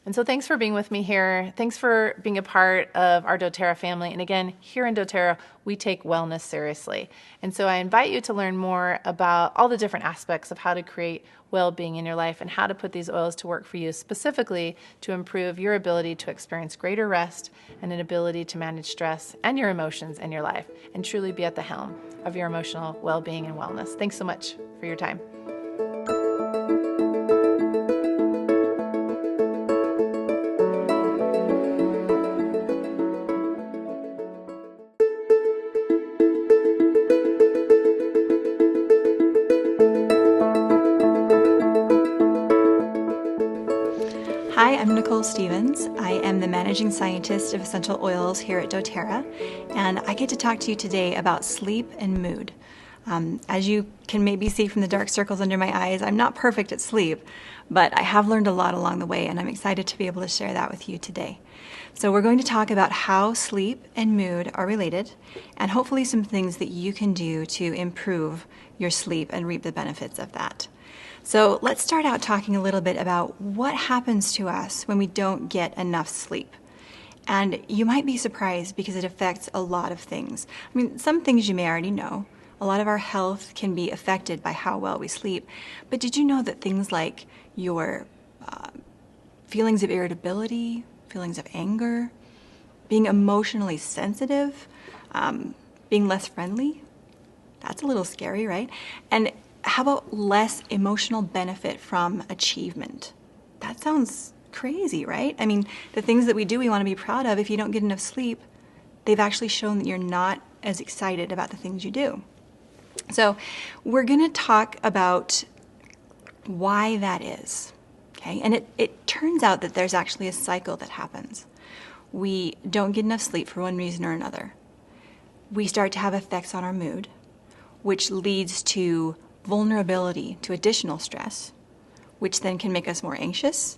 And so thanks for being with me here. Thanks for being a part of our doTERRA family. And again, here in doTERRA, we take wellness seriously. And so I invite you to learn more about all the different aspects of how to create well-being in your life and how to put these oils to work for you, specifically to improve your ability to experience greater rest and an ability to manage stress and your emotions in your life and truly be at the helm of your emotional well-being and wellness. Thanks so much for your time. Nicole Stevens. I am the managing scientist of essential oils here at doTERRA, and I get to talk to you today about sleep and mood. As you can maybe see from the dark circles under my eyes, I'm not perfect at sleep, but I have learned a lot along the way, and I'm excited to be able to share that with you today. So we're going to talk about how sleep and mood are related, and hopefully some things that you can do to improve your sleep and reap the benefits of that. So let's start out talking a little bit about what happens to us when we don't get enough sleep. And you might be surprised because it affects a lot of things. I mean, some things you may already know. A lot of our health can be affected by how well we sleep. But did you know that things like your feelings of irritability, feelings of anger, being emotionally sensitive, being less friendly? That's a little scary, right? And how about less emotional benefit from achievement? That sounds crazy, right? I mean, the things that we do we want to be proud of, if you don't get enough sleep, they've actually shown that you're not as excited about the things you do. So we're going to talk about why that is, okay? And it turns out that there's actually a cycle that happens. We don't get enough sleep for one reason or another. We start to have effects on our mood, which leads to vulnerability to additional stress, which then can make us more anxious,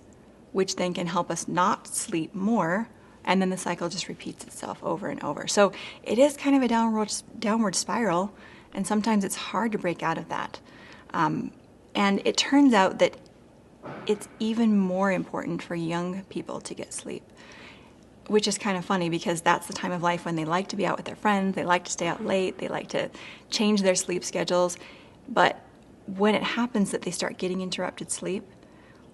which then can help us not sleep more, and then the cycle just repeats itself over and over. So it is kind of a downward spiral, and sometimes it's hard to break out of that. And it turns out that it's even more important for young people to get sleep, which is kind of funny because that's the time of life when they like to be out with their friends, they like to stay out late, they like to change their sleep schedules. But when it happens that they start getting interrupted sleep,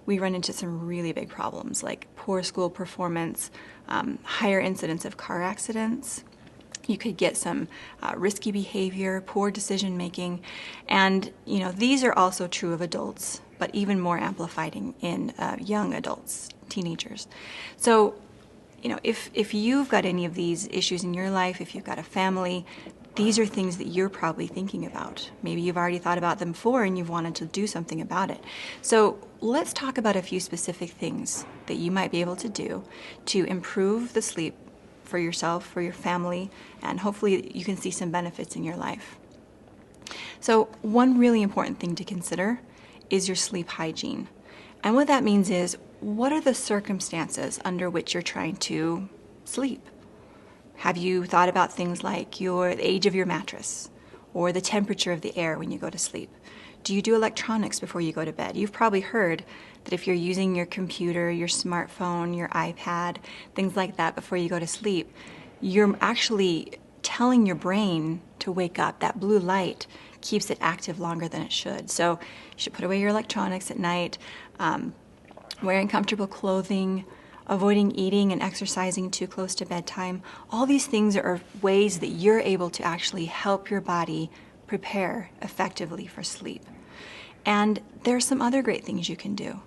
we run into some really big problems like poor school performance, higher incidence of car accidents. You could get some risky behavior, poor decision making, and these are also true of adults, but even more amplified in young adults, teenagers. So, if you've got any of these issues in your life, if you've got a family, these are things that you're probably thinking about. Maybe you've already thought about them before and you've wanted to do something about it. So let's talk about a few specific things that you might be able to do to improve the sleep for yourself, for your family, and hopefully you can see some benefits in your life. So one really important thing to consider is your sleep hygiene. And what that means is, what are the circumstances under which you're trying to sleep? Have you thought about things like the age of your mattress or the temperature of the air when you go to sleep? Do you do electronics before you go to bed? You've probably heard that if you're using your computer, your smartphone, your iPad, things like that before you go to sleep, you're actually telling your brain to wake up. That blue light keeps it active longer than it should. So you should put away your electronics at night, wearing comfortable clothing, avoiding eating and exercising too close to bedtime. All these things are ways that you're able to actually help your body prepare effectively for sleep. And there are some other great things you can do.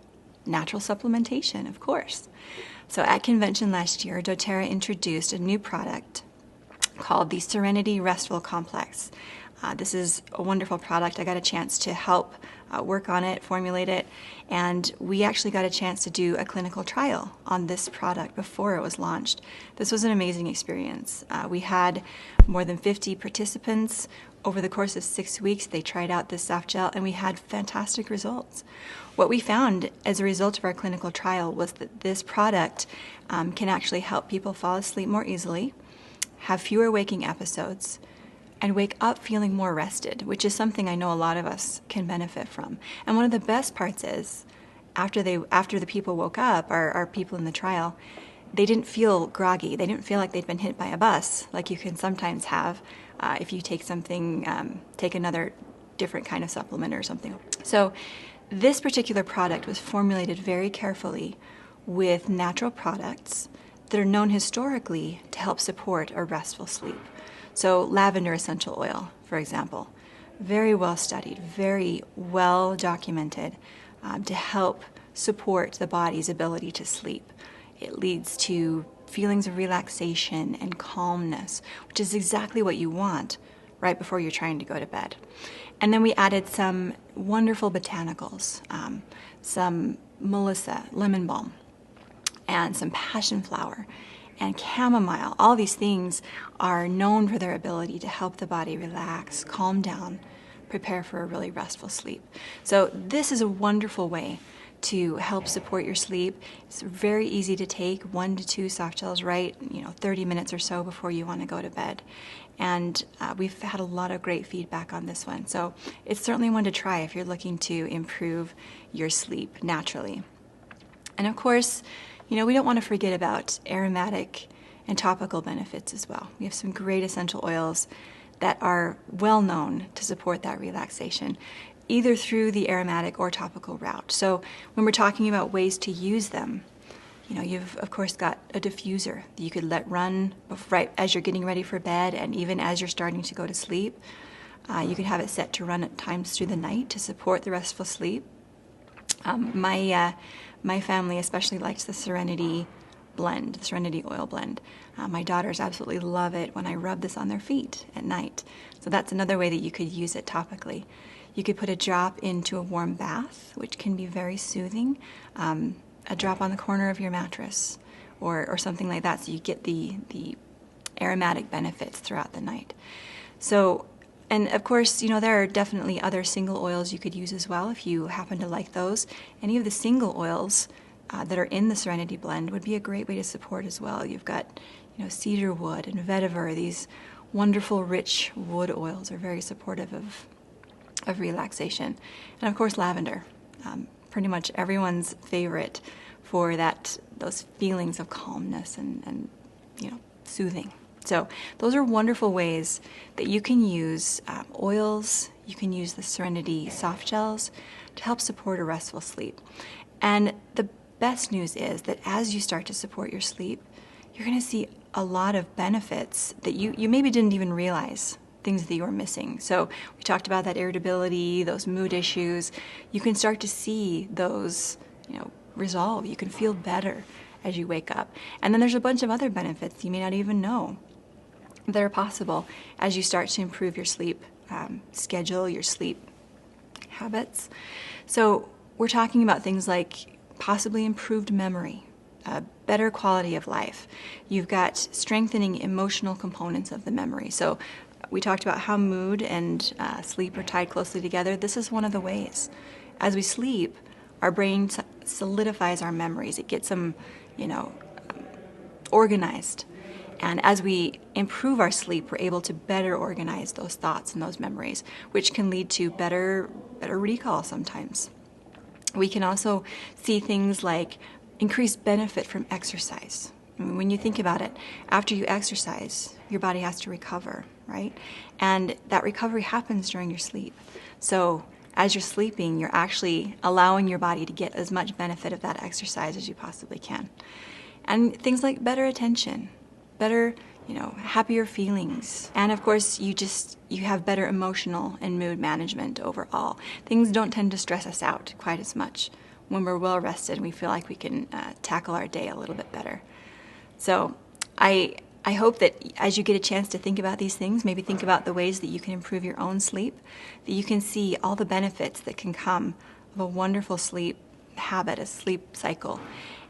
Natural supplementation, of course. So at convention last year, doTERRA introduced a new product called the Serenity Restful Complex. This is a wonderful product. I got a chance to help work on it, formulate it, and we actually got a chance to do a clinical trial on this product before it was launched. This was an amazing experience. We had more than 50 participants. Over the course of 6 weeks, they tried out this soft gel, and we had fantastic results. What we found as a result of our clinical trial was that this product can actually help people fall asleep more easily, have fewer waking episodes, and wake up feeling more rested, which is something I know a lot of us can benefit from. And one of the best parts is, after the people woke up, our people in the trial, they didn't feel groggy. They didn't feel like they'd been hit by a bus, like you can sometimes have if you take take another different kind of supplement or something. So this particular product was formulated very carefully with natural products that are known historically to help support a restful sleep. So lavender essential oil, for example, very well studied, very well documented to help support the body's ability to sleep. It leads to feelings of relaxation and calmness, which is exactly what you want right before you're trying to go to bed. And then we added some wonderful botanicals, some Melissa lemon balm, and some passion flower and chamomile. All these things are known for their ability to help the body relax, calm down, prepare for a really restful sleep. So this is a wonderful way to help support your sleep. It's very easy to take, 1 to 2 soft gels, right, 30 minutes or so before you want to go to bed. And we've had a lot of great feedback on this one. So it's certainly one to try if you're looking to improve your sleep naturally. And of course, we don't want to forget about aromatic and topical benefits as well. We have some great essential oils that are well known to support that relaxation, either through the aromatic or topical route. So when we're talking about ways to use them, you've of course got a diffuser that you could let run right as you're getting ready for bed, and even as you're starting to go to sleep. You can have it set to run at times through the night to support the restful sleep. My family especially likes the Serenity blend, the Serenity oil blend. My daughters absolutely love it when I rub this on their feet at night. So that's another way that you could use it topically. You could put a drop into a warm bath, which can be very soothing. A drop on the corner of your mattress or something like that, so you get the aromatic benefits throughout the night. So, and of course, there are definitely other single oils you could use as well if you happen to like those. Any of the single oils that are in the Serenity blend would be a great way to support as well. You've got, cedar wood and vetiver. These wonderful, rich wood oils are very supportive of relaxation. And of course, lavender. Pretty much everyone's favorite for those feelings of calmness and soothing. So those are wonderful ways that you can use oils. You can use the Serenity soft gels to help support a restful sleep. And the best news is that as you start to support your sleep, you're going to see a lot of benefits that you maybe didn't even realize, things that you were missing. So we talked about that irritability, those mood issues. You can start to see those, resolve. You can feel better as you wake up. And then there's a bunch of other benefits you may not even know that are possible as you start to improve your sleep schedule, your sleep habits. So we're talking about things like possibly improved memory, a better quality of life. You've got strengthening emotional components of the memory. So we talked about how mood and sleep are tied closely together. This is one of the ways. As we sleep, our brain solidifies our memories. It gets them, organized. And as we improve our sleep, we're able to better organize those thoughts and those memories, which can lead to better recall sometimes. We can also see things like increased benefit from exercise. I mean, when you think about it, after you exercise, your body has to recover, right? And that recovery happens during your sleep. So as you're sleeping, you're actually allowing your body to get as much benefit of that exercise as you possibly can. And things like better attention, better, happier feelings. And of course, you have better emotional and mood management overall. Things don't tend to stress us out quite as much when we're well rested and we feel like we can tackle our day a little bit better. So I hope that as you get a chance to think about these things, maybe think about the ways that you can improve your own sleep, that you can see all the benefits that can come of a wonderful sleep habit, a sleep cycle.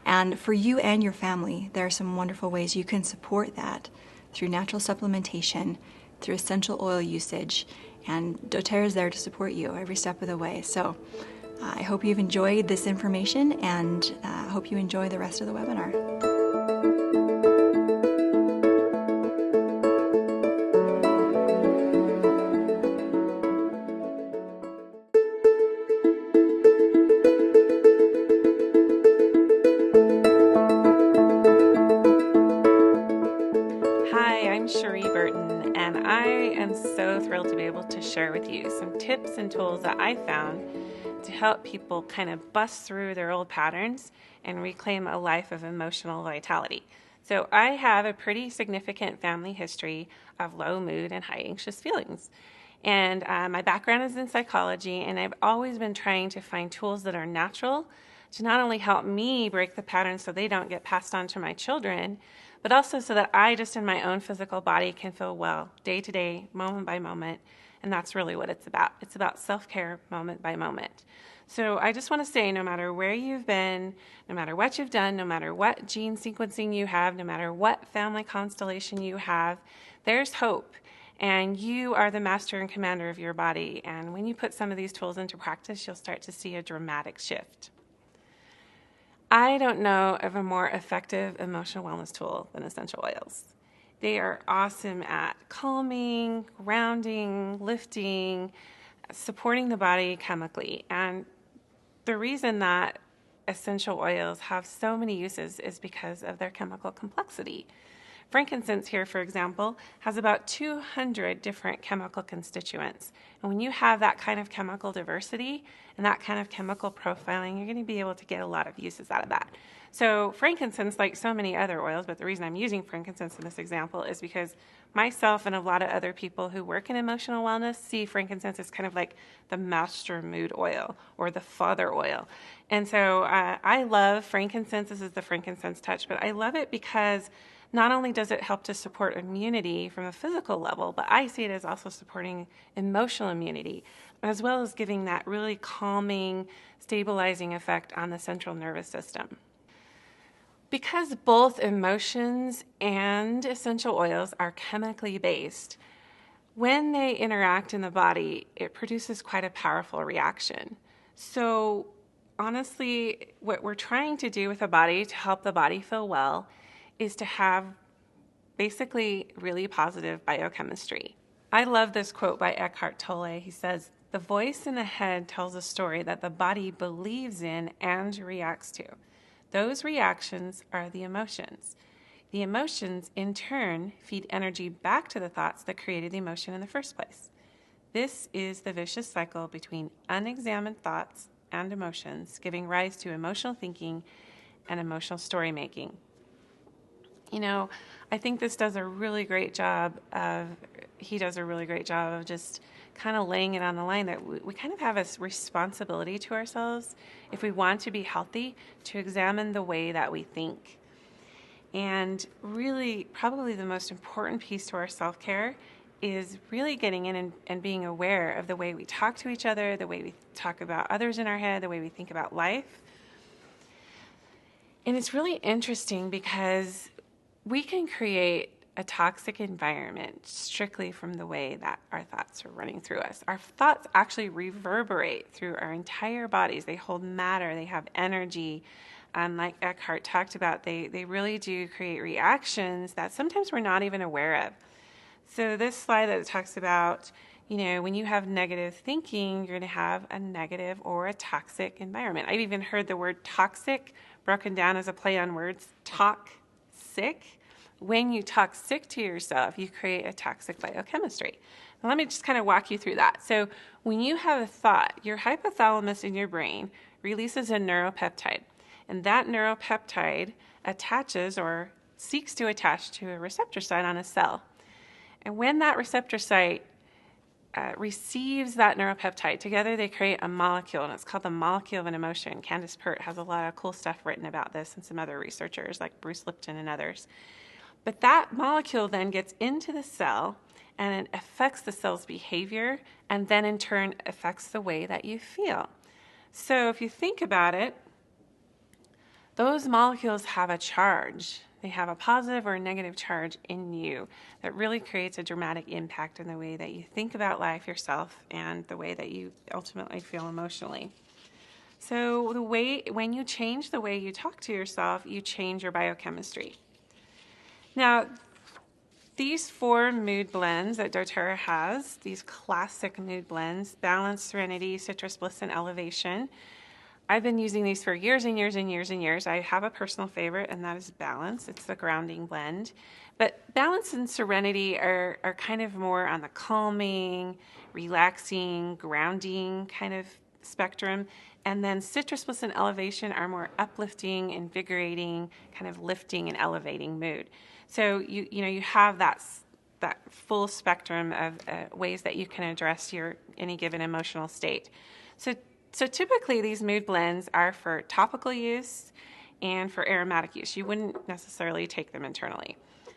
And for you and your family, there are some wonderful ways you can support that through natural supplementation, through essential oil usage, and doTERRA is there to support you every step of the way. So I hope you've enjoyed this information, and I hope you enjoy the rest of the webinar. To share with you some tips and tools that I found to help people kind of bust through their old patterns and reclaim a life of emotional vitality. So I have a pretty significant family history of low mood and high anxious feelings. And my background is in psychology, and I've always been trying to find tools that are natural to not only help me break the patterns so they don't get passed on to my children, but also so that I just in my own physical body can feel well day to day, moment by moment. And that's really what it's about. It's about self-care moment by moment. So I just want to say, no matter where you've been, no matter what you've done, no matter what gene sequencing you have, no matter what family constellation you have, there's hope. And you are the master and commander of your body. And when you put some of these tools into practice, you'll start to see a dramatic shift. I don't know of a more effective emotional wellness tool than essential oils. They are awesome at calming, grounding, lifting, supporting the body chemically. And the reason that essential oils have so many uses is because of their chemical complexity. Frankincense here, for example, has about 200 different chemical constituents. And when you have that kind of chemical diversity and that kind of chemical profiling, you're going to be able to get a lot of uses out of that. So frankincense, like so many other oils, but the reason I'm using frankincense in this example is because myself and a lot of other people who work in emotional wellness see frankincense as kind of like the master mood oil or the father oil. And so I love frankincense. This is the frankincense touch, but I love it because not only does it help to support immunity from a physical level, but I see it as also supporting emotional immunity, as well as giving that really calming, stabilizing effect on the central nervous system. Because both emotions and essential oils are chemically based, when they interact in the body, it produces quite a powerful reaction. So honestly, what we're trying to do with the body to help the body feel well is to have basically really positive biochemistry. I love this quote by Eckhart Tolle. He says, "The voice in the head tells a story that the body believes in and reacts to. Those reactions are the emotions. The emotions, in turn, feed energy back to the thoughts that created the emotion in the first place. This is the vicious cycle between unexamined thoughts and emotions, giving rise to emotional thinking and emotional story making." You know, I think this does a really great job of just kind of laying it on the line that we kind of have a responsibility to ourselves, if we want to be healthy, to examine the way that we think. And really, probably the most important piece to our self-care is really getting in and being aware of the way we talk to each other, the way we talk about others in our head, the way we think about life. And it's really interesting because we can create a toxic environment strictly from the way that our thoughts are running through us. Our thoughts actually reverberate through our entire bodies. They hold matter, they have energy. Like Eckhart talked about, they really do create reactions that sometimes we're not even aware of. So this slide that talks about, when you have negative thinking, you're going to have a negative or a toxic environment. I've even heard the word toxic broken down as a play on words, talk sick. When you talk sick to yourself, you create a toxic biochemistry. Now, let me just kind of walk you through that. So when you have a thought, your hypothalamus in your brain releases a neuropeptide. And that neuropeptide attaches or seeks to attach to a receptor site on a cell. And when that receptor site receives that neuropeptide, together they create a molecule, and it's called the molecule of an emotion. Candace Pert has a lot of cool stuff written about this, and some other researchers like Bruce Lipton and others. But that molecule then gets into the cell, and it affects the cell's behavior, and then in turn affects the way that you feel. So if you think about it, those molecules have a charge. They have a positive or a negative charge in you that really creates a dramatic impact in the way that you think about life yourself and the way that you ultimately feel emotionally. So when you change the way you talk to yourself, you change your biochemistry. Now, these 4 mood blends that doTERRA has, these classic mood blends, Balance, Serenity, Citrus Bliss, and Elevation, I've been using these for years and years and years and years. I have a personal favorite, and that is Balance. It's the grounding blend. But Balance and Serenity are kind of more on the calming, relaxing, grounding kind of spectrum. And then Citrus Bliss and Elevation are more uplifting, invigorating, kind of lifting and elevating mood. So you have that full spectrum of ways that you can address any given emotional state. So typically these mood blends are for topical use, and for aromatic use. You wouldn't necessarily take them internally.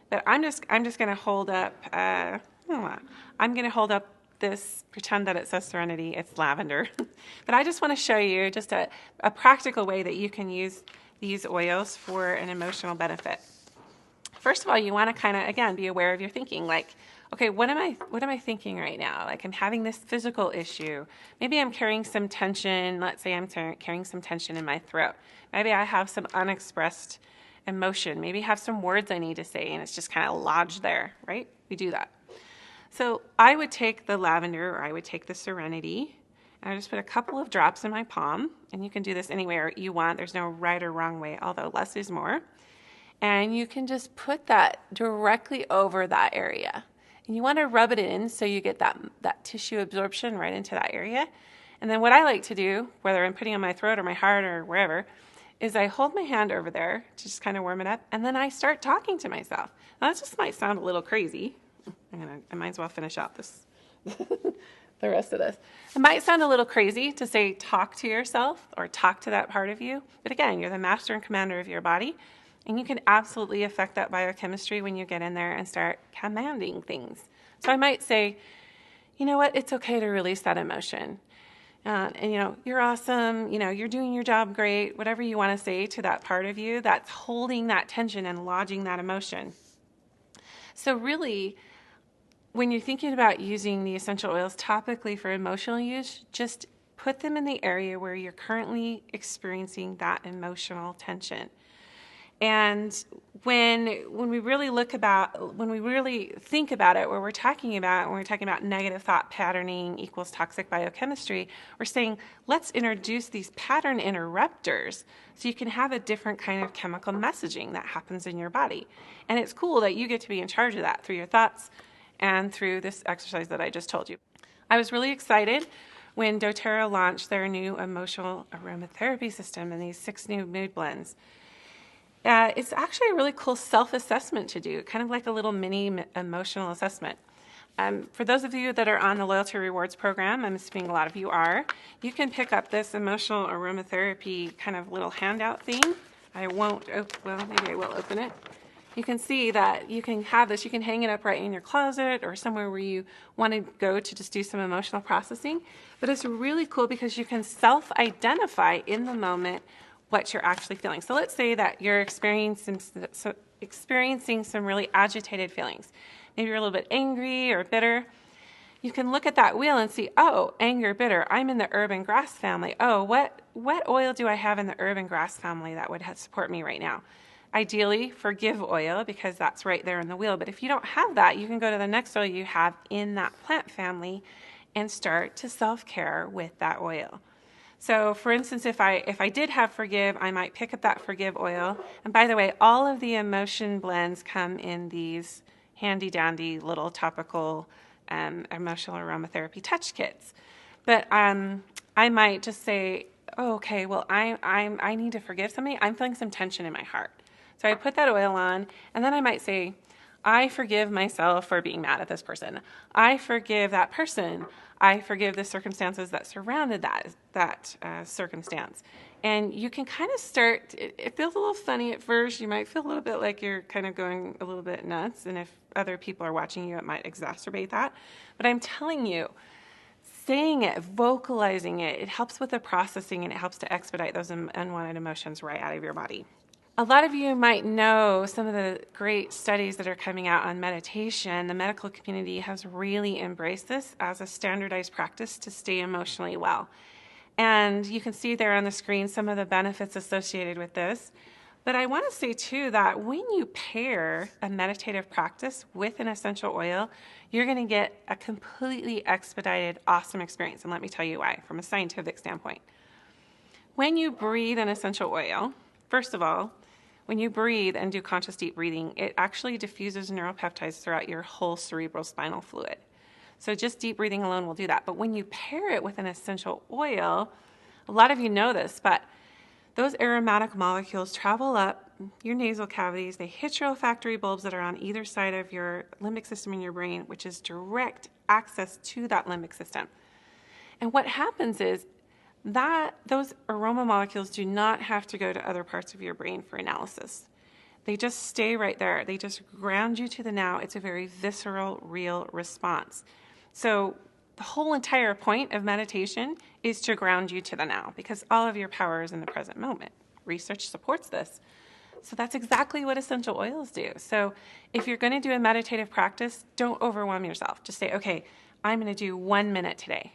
But I'm just going to hold up, this, pretend that it says Serenity, it's lavender. But I just want to show you just a practical way that you can use these oils for an emotional benefit. First of all, you want to kind of, again, be aware of your thinking. Like, okay, what am I thinking right now? Like, I'm having this physical issue. Maybe I'm carrying some tension. Let's say I'm carrying some tension in my throat. Maybe I have some unexpressed emotion. Maybe I have some words I need to say, and it's just kind of lodged there, right? We do that. So I would take the lavender, or I would take the Serenity, and I just put a couple of drops in my palm, and you can do this anywhere you want. There's no right or wrong way, although less is more. And you can just put that directly over that area. And you want to rub it in so you get that tissue absorption right into that area. And then what I like to do, whether I'm putting it on my throat or my heart or wherever, is I hold my hand over there to just kind of warm it up, and then I start talking to myself. Now, that just might sound a little crazy. I might as well finish out this, the rest of this. It might sound a little crazy to say talk to yourself or talk to that part of you. But again, you're the master and commander of your body, and you can absolutely affect that biochemistry when you get in there and start commanding things. So I might say, you know what, it's okay to release that emotion. And you're awesome, you're doing your job great, whatever you want to say to that part of you that's holding that tension and lodging that emotion. So really, when you're thinking about using the essential oils topically for emotional use, just put them in the area where you're currently experiencing that emotional tension. And when we really think about it, when we're talking about negative thought patterning equals toxic biochemistry, we're saying, let's introduce these pattern interrupters so you can have a different kind of chemical messaging that happens in your body. And it's cool that you get to be in charge of that through your thoughts and through this exercise that I just told you. I was really excited when doTERRA launched their new emotional aromatherapy system and these 6 new mood blends. It's actually a really cool self-assessment to do, kind of like a little mini emotional assessment. For those of you that are on the Loyalty Rewards program, I'm assuming a lot of you are, you can pick up this emotional aromatherapy kind of little handout thing. I won't, maybe I will open it. You can see that you can have this, you can hang it up right in your closet or somewhere where you want to go to just do some emotional processing. But it's really cool because you can self-identify in the moment what you're actually feeling. So let's say that you're experiencing some really agitated feelings. Maybe you're a little bit angry or bitter. You can look at that wheel and see, oh, anger, bitter. I'm in the herb and grass family. Oh, what oil do I have in the herb and grass family that would support me right now? Ideally, forgive oil, because that's right there in the wheel. But if you don't have that, you can go to the next oil you have in that plant family and start to self-care with that oil. So for instance, if I did have forgive, I might pick up that forgive oil. And by the way, all of the emotion blends come in these handy dandy little topical emotional aromatherapy touch kits. But I might just say, oh, okay, well, I need to forgive somebody. I'm feeling some tension in my heart. So I put that oil on, and then I might say, I forgive myself for being mad at this person. I forgive that person. I forgive the circumstances that surrounded that circumstance. And you can kind of start, it feels a little funny at first. You might feel a little bit like you're kind of going a little bit nuts. And if other people are watching you, it might exacerbate that. But I'm telling you, saying it, vocalizing it, it helps with the processing, and it helps to expedite those unwanted emotions right out of your body. A lot of you might know some of the great studies that are coming out on meditation. The medical community has really embraced this as a standardized practice to stay emotionally well. And you can see there on the screen some of the benefits associated with this. But I want to say too that when you pair a meditative practice with an essential oil, you're going to get a completely expedited, awesome experience. And let me tell you why, from a scientific standpoint. When you breathe an essential oil, first of all, when you breathe and do conscious deep breathing, it actually diffuses neuropeptides throughout your whole cerebral spinal fluid. So just deep breathing alone will do that. But when you pair it with an essential oil, a lot of you know this, but those aromatic molecules travel up your nasal cavities. They hit your olfactory bulbs that are on either side of your limbic system in your brain, which is direct access to that limbic system. And what happens is those aroma molecules do not have to go to other parts of your brain for analysis. They just stay right there. They just ground you to the now. It's a very visceral, real response. So the whole entire point of meditation is to ground you to the now, because all of your power is in the present moment. Research supports this. So that's exactly what essential oils do. So if you're going to do a meditative practice, don't overwhelm yourself. Just say, okay, I'm going to do 1 minute today.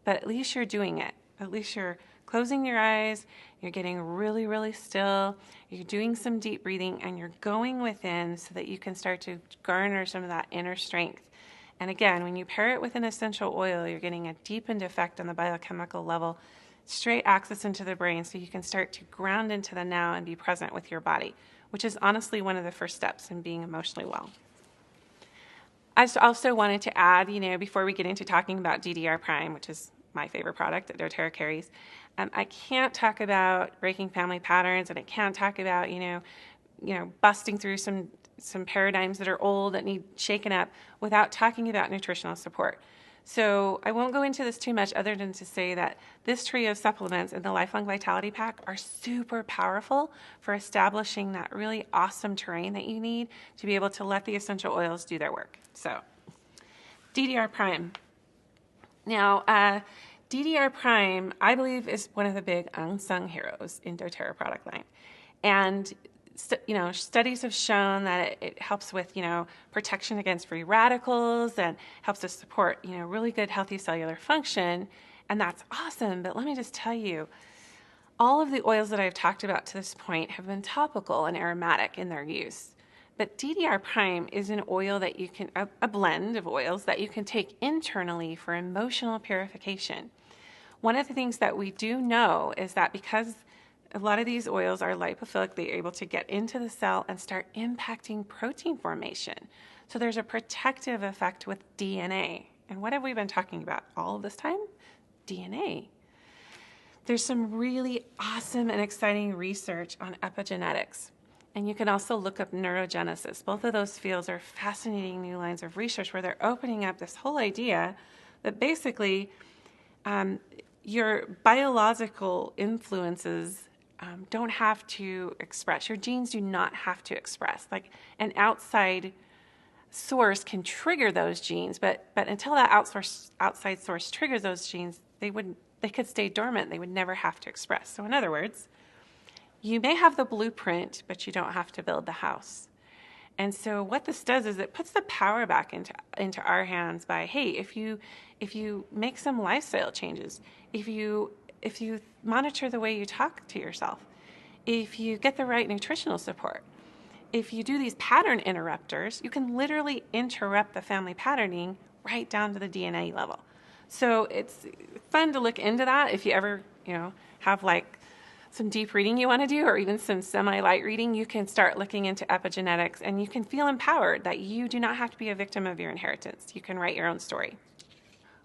But at least you're doing it. At least you're closing your eyes, you're getting really, really still, you're doing some deep breathing, and you're going within so that you can start to garner some of that inner strength. And again, when you pair it with an essential oil, you're getting a deepened effect on the biochemical level, straight access into the brain, so you can start to ground into the now and be present with your body, which is honestly one of the first steps in being emotionally well. I also wanted to add, before we get into talking about DDR Prime, which is my favorite product that doTERRA carries, I can't talk about breaking family patterns, and I can't talk about, busting through some paradigms that are old that need shaken up without talking about nutritional support. So I won't go into this too much other than to say that this trio of supplements in the Lifelong Vitality Pack are super powerful for establishing that really awesome terrain that you need to be able to let the essential oils do their work. So DDR Prime. Now, DDR Prime, I believe, is one of the big unsung heroes in doTERRA product line. And studies have shown that it helps with, protection against free radicals and helps us support, really good healthy cellular function. And that's awesome. But let me just tell you, all of the oils that I've talked about to this point have been topical and aromatic in their use. But DDR Prime is an oil that you can, a blend of oils that you can take internally for emotional purification. One of the things that we do know is that because a lot of these oils are lipophilic, they're able to get into the cell and start impacting protein formation. So there's a protective effect with DNA. And what have we been talking about all of this time? DNA. There's some really awesome and exciting research on epigenetics. And you can also look up neurogenesis. Both of those fields are fascinating new lines of research where they're opening up this whole idea that basically your biological influences don't have to express. Your genes do not have to express. Like an outside source can trigger those genes, but until that outside source triggers those genes, they could stay dormant. They would never have to express. So in other words, you may have the blueprint, but you don't have to build the house. And so what this does is it puts the power back into our hands by, hey, if you make some lifestyle changes, if you monitor the way you talk to yourself, if you get the right nutritional support, if you do these pattern interrupters, you can literally interrupt the family patterning right down to the DNA level. So it's fun to look into that if you ever, have like some deep reading you want to do, or even some semi-light reading. You can start looking into epigenetics, and you can feel empowered that you do not have to be a victim of your inheritance. You can write your own story.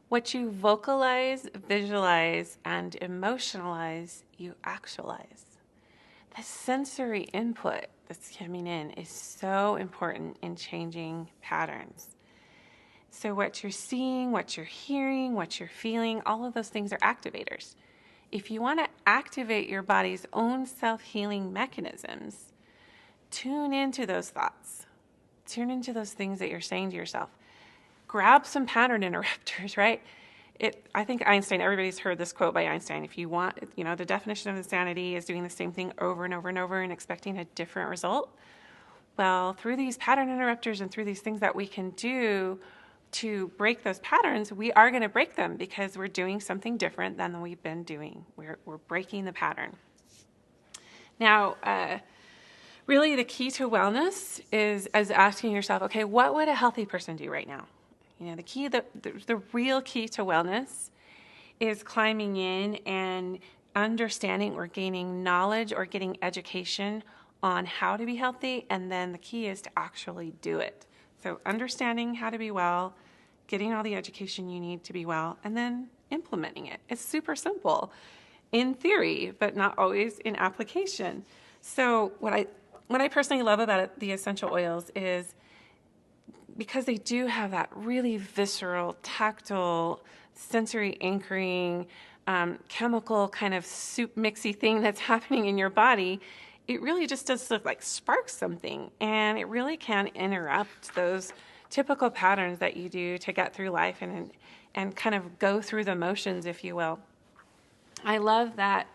What you vocalize, visualize, and emotionalize, you actualize. The sensory input that's coming in is so important in changing patterns. So what you're seeing, what you're hearing, what you're feeling, all of those things are activators. If you want to activate your body's own self-healing mechanisms, tune into those thoughts. Tune into those things that you're saying to yourself. Grab some pattern interrupters, right? I think Einstein, everybody's heard this quote by Einstein. If you want, the definition of insanity is doing the same thing over and over and over and expecting a different result. Well, through these pattern interrupters and through these things that we can do to break those patterns, we are going to break them because we're doing something different than we've been doing. We're breaking the pattern. Now, really the key to wellness is asking yourself, okay, what would a healthy person do right now? The real key to wellness is climbing in and understanding or gaining knowledge or getting education on how to be healthy, and then the key is to actually do it. So understanding how to be well, getting all the education you need to be well, and then implementing it. It's super simple in theory, but not always in application. So what I personally love about the essential oils is because they do have that really visceral, tactile, sensory anchoring, chemical kind of soup mixy thing that's happening in your body, it really just does sort of like spark something, and it really can interrupt those typical patterns that you do to get through life and kind of go through the motions, if you will. I love that,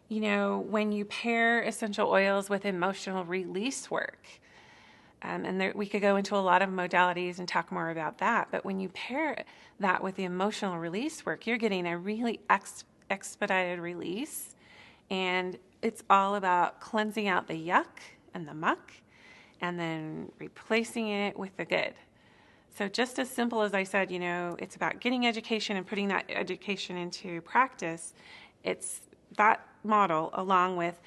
when you pair essential oils with emotional release work, and we could go into a lot of modalities and talk more about that, but when you pair that with the emotional release work, you're getting a really expedited release, and it's all about cleansing out the yuck and the muck and then replacing it with the good. So just as simple as I said, it's about getting education and putting that education into practice. It's that model along with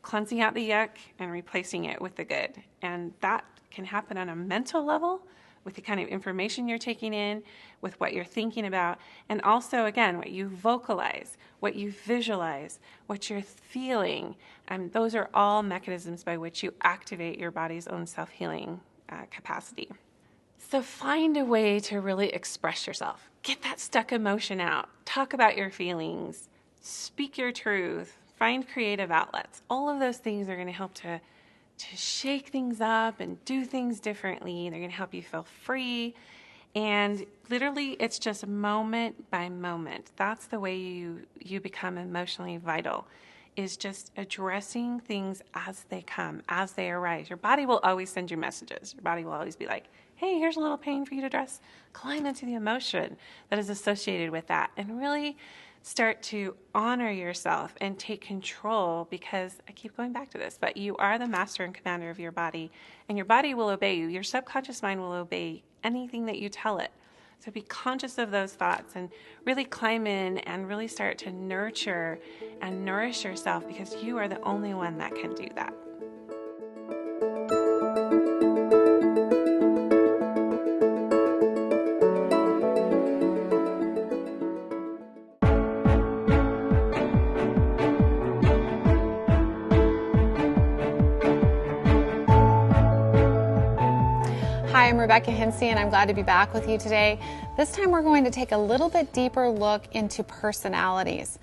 cleansing out the yuck and replacing it with the good. And that can happen on a mental level with the kind of information you're taking in, with what you're thinking about, and also, again, what you vocalize, what you visualize, what you're feeling. Those are all mechanisms by which you activate your body's own self-healing capacity. So find a way to really express yourself. Get that stuck emotion out. Talk about your feelings. Speak your truth. Find creative outlets. All of those things are going to help to shake things up and do things differently. They're going to help you feel free. And literally, it's just moment by moment. That's the way you become emotionally vital, is just addressing things as they come, as they arise. Your body will always send you messages. Your body will always be like, hey, here's a little pain for you to address. Climb into the emotion that is associated with that and really start to honor yourself and take control, because I keep going back to this, but you are the master and commander of your body, and your body will obey you. Your subconscious mind will obey anything that you tell it. So be conscious of those thoughts and really climb in and really start to nurture and nourish yourself, because you are the only one that can do that. Hi, I'm Rebecca Hinsey, and I'm glad to be back with you today. This time we're going to take a little bit deeper look into personalities.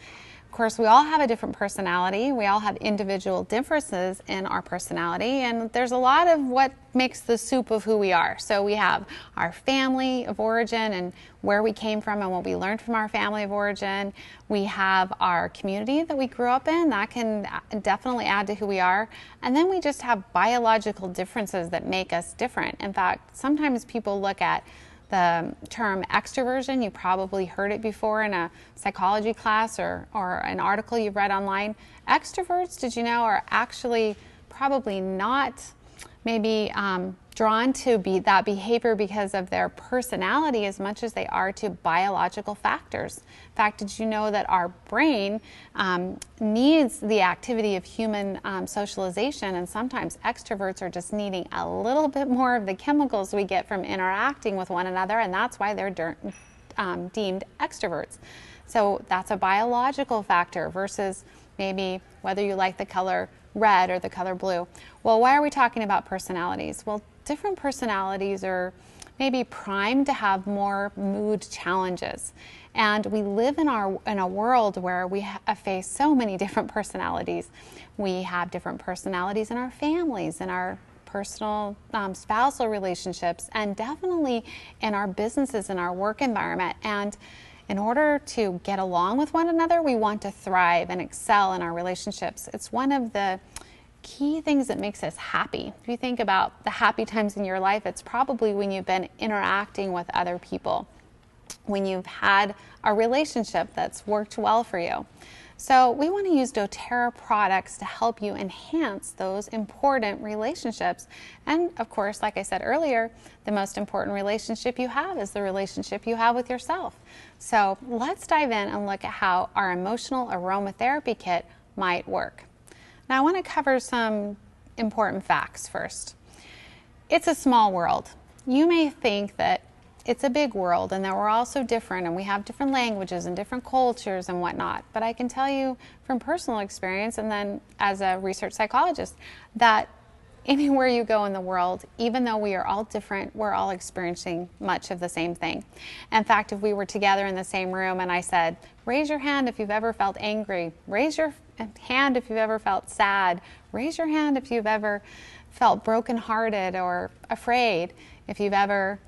Of course, we all have a different personality. We all have individual differences in our personality, and there's a lot of what makes the soup of who we are. So we have our family of origin and where we came from and what we learned from our family of origin. We have our community that we grew up in. That can definitely add to who we are. And then we just have biological differences that make us different. In fact, sometimes people look at the term extroversion. You probably heard it before in a psychology class or an article you've read online. Extroverts, did you know, are actually probably not maybe drawn to that behavior because of their personality as much as they are to biological factors. In fact, did you know that our brain needs the activity of human socialization, and sometimes extroverts are just needing a little bit more of the chemicals we get from interacting with one another, and that's why they're deemed extroverts. So that's a biological factor versus maybe whether you like the color red or the color blue. Well, why are we talking about personalities? Well, different personalities are maybe primed to have more mood challenges. And we live in a world where we face so many different personalities. We have different personalities in our families, in our personal spousal relationships, and definitely in our businesses, in our work environment. And in order to get along with one another, we want to thrive and excel in our relationships. It's one of the key things that makes us happy. If you think about the happy times in your life, it's probably when you've been interacting with other people, when you've had a relationship that's worked well for you. So we want to use doTERRA products to help you enhance those important relationships. And of course, like I said earlier, the most important relationship you have is the relationship you have with yourself. So let's dive in and look at how our emotional aromatherapy kit might work. Now I want to cover some important facts first. It's a small world. You may think that it's a big world and that we're all so different and we have different languages and different cultures and whatnot. But I can tell you from personal experience and then as a research psychologist that anywhere you go in the world, even though we are all different, we're all experiencing much of the same thing. In fact, if we were together in the same room and I said, raise your hand if you've ever felt angry, raise your hand if you've ever felt sad, raise your hand if you've ever felt brokenhearted or afraid, if you've ever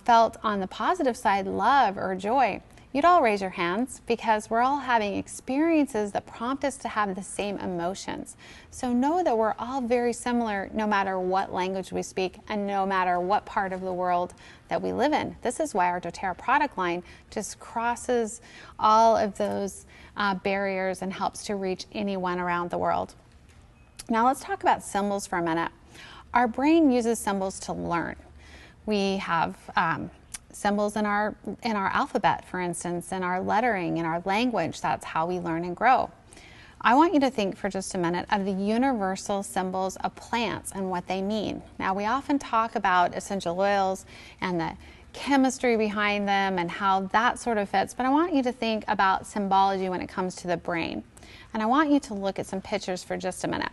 felt on the positive side love or joy, you'd all raise your hands, because we're all having experiences that prompt us to have the same emotions. So know that we're all very similar no matter what language we speak and no matter what part of the world that we live in. This is why our doTERRA product line just crosses all of those barriers and helps to reach anyone around the world. Now let's talk about symbols for a minute. Our brain uses symbols to learn. We have symbols in our alphabet, for instance, in our lettering, in our language. That's how we learn and grow. I want you to think for just a minute of the universal symbols of plants and what they mean. Now, we often talk about essential oils and the chemistry behind them and how that sort of fits, but I want you to think about symbology when it comes to the brain. And I want you to look at some pictures for just a minute.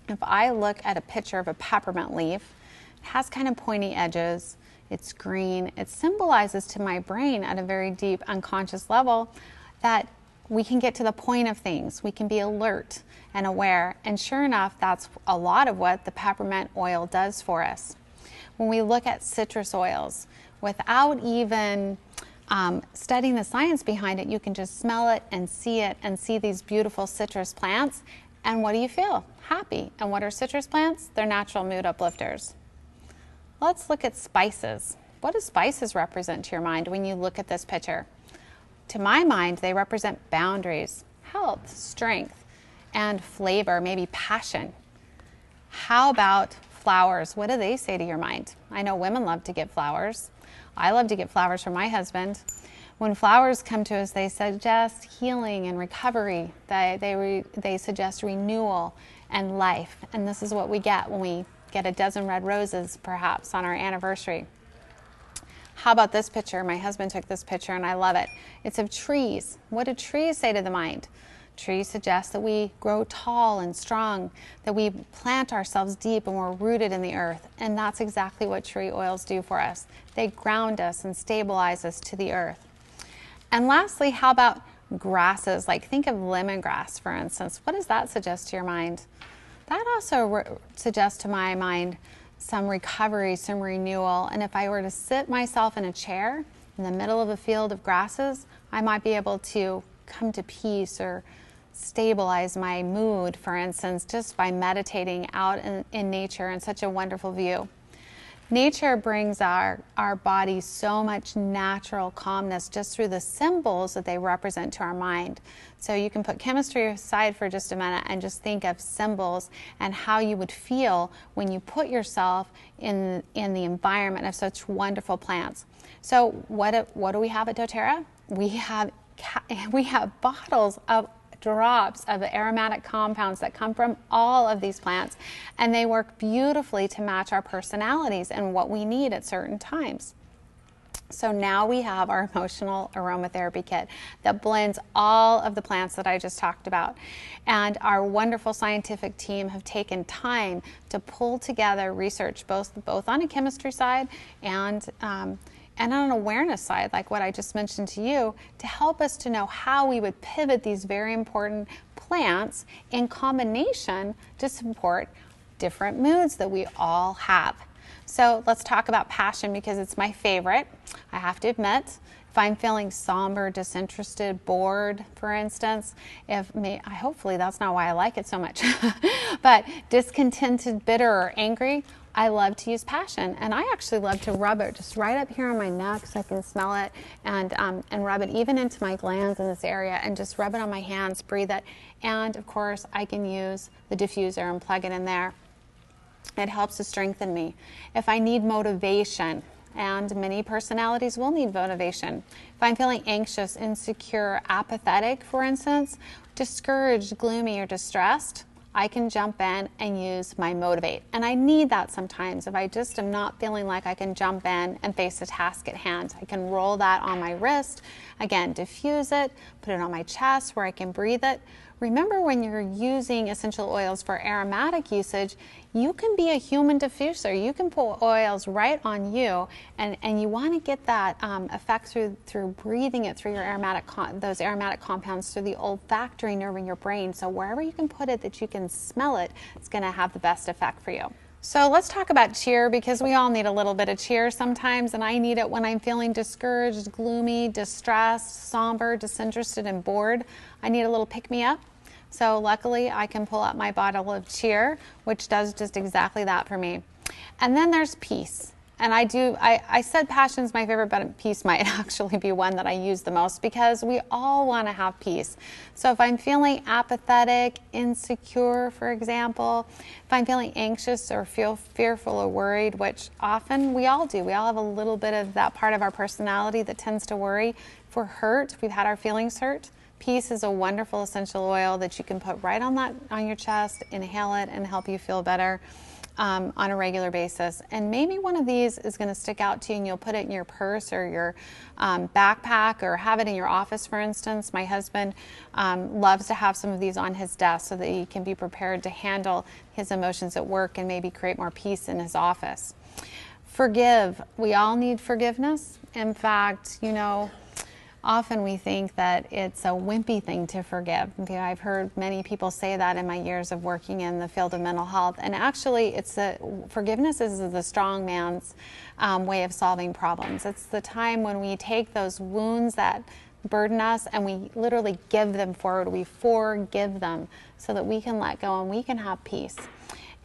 If I look at a picture of a peppermint leaf, it has kind of pointy edges, it's green, it symbolizes to my brain at a very deep unconscious level that we can get to the point of things. We can be alert and aware. And sure enough, that's a lot of what the peppermint oil does for us. When we look at citrus oils, without even studying the science behind it, you can just smell it and see these beautiful citrus plants. And what do you feel? Happy. And what are citrus plants? They're natural mood uplifters. Let's look at spices. What do spices represent to your mind when you look at this picture? To my mind, they represent boundaries, health, strength, and flavor, maybe passion. How about flowers? What do they say to your mind? I know women love to get flowers. I love to get flowers for my husband. When flowers come to us, they suggest healing and recovery. They suggest renewal and life. And this is what we get when we get a dozen red roses, perhaps, on our anniversary. How about this picture? My husband took this picture and I love it. It's of trees. What do trees say to the mind? Trees suggest that we grow tall and strong, that we plant ourselves deep and we're rooted in the earth. And that's exactly what tree oils do for us. They ground us and stabilize us to the earth. And lastly, how about grasses? Like, think of lemongrass, for instance. What does that suggest to your mind? That also suggests to my mind some recovery, some renewal. And if I were to sit myself in a chair in the middle of a field of grasses, I might be able to come to peace or stabilize my mood, for instance, just by meditating out in nature in such a wonderful view. Nature brings our body so much natural calmness just through the symbols that they represent to our mind. So you can put chemistry aside for just a minute and just think of symbols and how you would feel when you put yourself in the environment of such wonderful plants. So what do we have at doTERRA? We have bottles of drops of the aromatic compounds that come from all of these plants, and they work beautifully to match our personalities and what we need at certain times. So now we have our emotional aromatherapy kit that blends all of the plants that I just talked about. And our wonderful scientific team have taken time to pull together research both on a chemistry side and on an awareness side, like what I just mentioned to you, to help us to know how we would pivot these very important plants in combination to support different moods that we all have. So let's talk about passion, because it's my favorite. I have to admit, if I'm feeling somber, disinterested, bored, for instance, hopefully that's not why I like it so much, but discontented, bitter, or angry, I love to use passion, and I actually love to rub it just right up here on my neck so I can smell it, and rub it even into my glands in this area, and just rub it on my hands, breathe it, and of course I can use the diffuser and plug it in there. It helps to strengthen me. If I need motivation, and many personalities will need motivation. If I'm feeling anxious, insecure, apathetic, for instance, discouraged, gloomy, or distressed, I can jump in and use my Motivate. And I need that sometimes. If I just am not feeling like I can jump in and face the task at hand, I can roll that on my wrist, again, diffuse it, put it on my chest where I can breathe it, remember, when you're using essential oils for aromatic usage, you can be a human diffuser. You can put oils right on you, and you want to get that effect through breathing it through your those aromatic compounds through the olfactory nerve in your brain. So wherever you can put it that you can smell it, it's going to have the best effect for you. So let's talk about cheer, because we all need a little bit of cheer sometimes, and I need it when I'm feeling discouraged, gloomy, distressed, somber, disinterested, and bored. I need a little pick-me-up. So luckily I can pull out my bottle of cheer, which does just exactly that for me. And then there's peace. And I said passion's my favorite, but peace might actually be one that I use the most, because we all want to have peace. So if I'm feeling apathetic, insecure, for example, if I'm feeling anxious or feel fearful or worried, which often we all do, we all have a little bit of that part of our personality that tends to worry. If we're hurt, if we've had our feelings hurt, peace is a wonderful essential oil that you can put right on your chest, inhale it, and help you feel better on a regular basis. And maybe one of these is going to stick out to you, and you'll put it in your purse or your backpack, or have it in your office, for instance. My husband loves to have some of these on his desk so that he can be prepared to handle his emotions at work and maybe create more peace in his office. Forgive. We all need forgiveness. In fact, often we think that it's a wimpy thing to forgive. I've heard many people say that in my years of working in the field of mental health. And actually, forgiveness is the strong man's way of solving problems. It's the time when we take those wounds that burden us and we literally give them forward. We forgive them so that we can let go and we can have peace.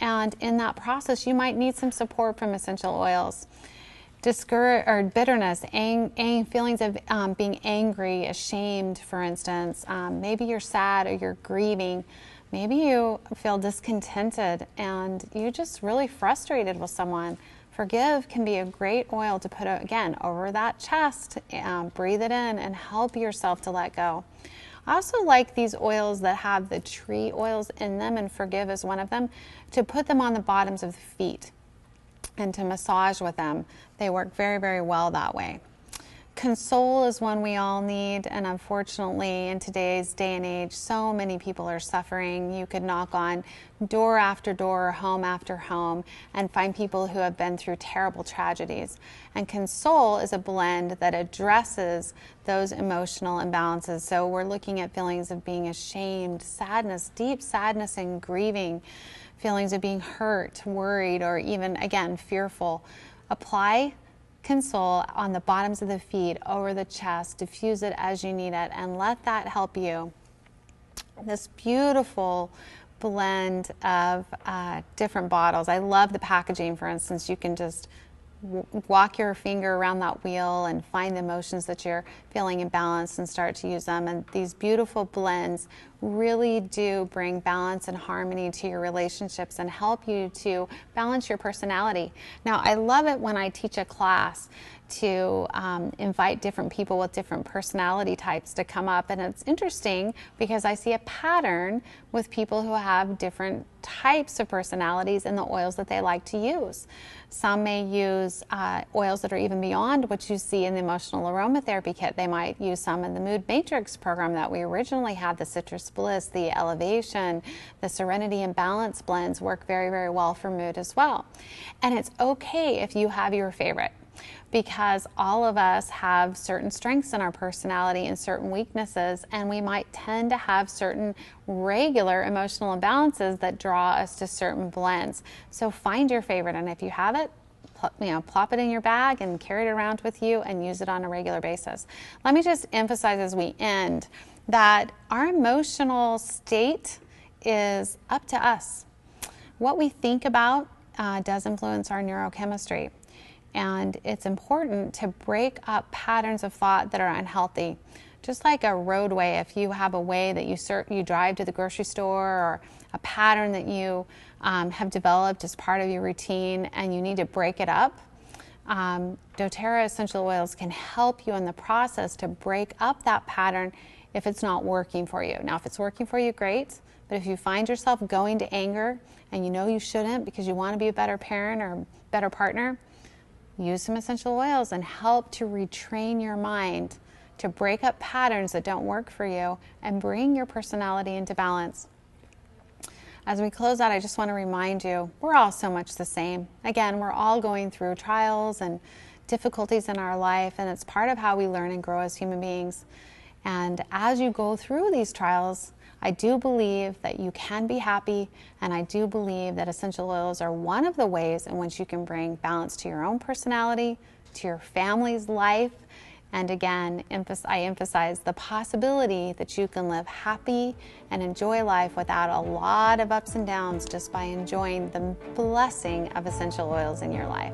And in that process, you might need some support from essential oils. Bitterness, feelings of being angry, ashamed, for instance. Maybe you're sad or you're grieving. Maybe you feel discontented and you're just really frustrated with someone. Forgive can be a great oil to put, again, over that chest, breathe it in, and help yourself to let go. I also like these oils that have the tree oils in them, and Forgive is one of them, to put them on the bottoms of the feet and to massage with them. They work very, very well that way. Console is one we all need, and unfortunately in today's day and age, so many people are suffering. You could knock on door after door, home after home, and find people who have been through terrible tragedies. And Console is a blend that addresses those emotional imbalances. So we're looking at feelings of being ashamed, sadness, deep sadness and grieving, feelings of being hurt, worried, or even, again, fearful. Apply Console on the bottoms of the feet, over the chest, diffuse it as you need it, and let that help you. This beautiful blend of different bottles. I love the packaging, for instance. You can just walk your finger around that wheel and find the emotions that you're feeling imbalanced and start to use them. And these beautiful blends really do bring balance and harmony to your relationships and help you to balance your personality. Now, I love it when I teach a class to invite different people with different personality types to come up. And it's interesting because I see a pattern with people who have different types of personalities and the oils that they like to use. Some may use oils that are even beyond what you see in the emotional aromatherapy kit. They might use some in the Mood Matrix program that we originally had. The Citrus Bliss, the Elevation, the Serenity and Balance blends work very, very well for mood as well. And it's okay if you have your favorite, because all of us have certain strengths in our personality and certain weaknesses, and we might tend to have certain regular emotional imbalances that draw us to certain blends. So find your favorite, and if you have it, plop it in your bag and carry it around with you and use it on a regular basis. Let me just emphasize as we end that our emotional state is up to us. What we think about does influence our neurochemistry. And it's important to break up patterns of thought that are unhealthy. Just like a roadway, if you have a way that you drive to the grocery store, or a pattern that you have developed as part of your routine and you need to break it up, doTERRA essential oils can help you in the process to break up that pattern if it's not working for you. Now, if it's working for you, great. But if you find yourself going to anger and you know you shouldn't because you want to be a better parent or better partner, use some essential oils and help to retrain your mind to break up patterns that don't work for you and bring your personality into balance. As we close out, I just want to remind you, we're all so much the same. Again, we're all going through trials and difficulties in our life, and it's part of how we learn and grow as human beings. And as you go through these trials, I do believe that you can be happy, and I do believe that essential oils are one of the ways in which you can bring balance to your own personality, to your family's life, and again, I emphasize the possibility that you can live happy and enjoy life without a lot of ups and downs just by enjoying the blessing of essential oils in your life.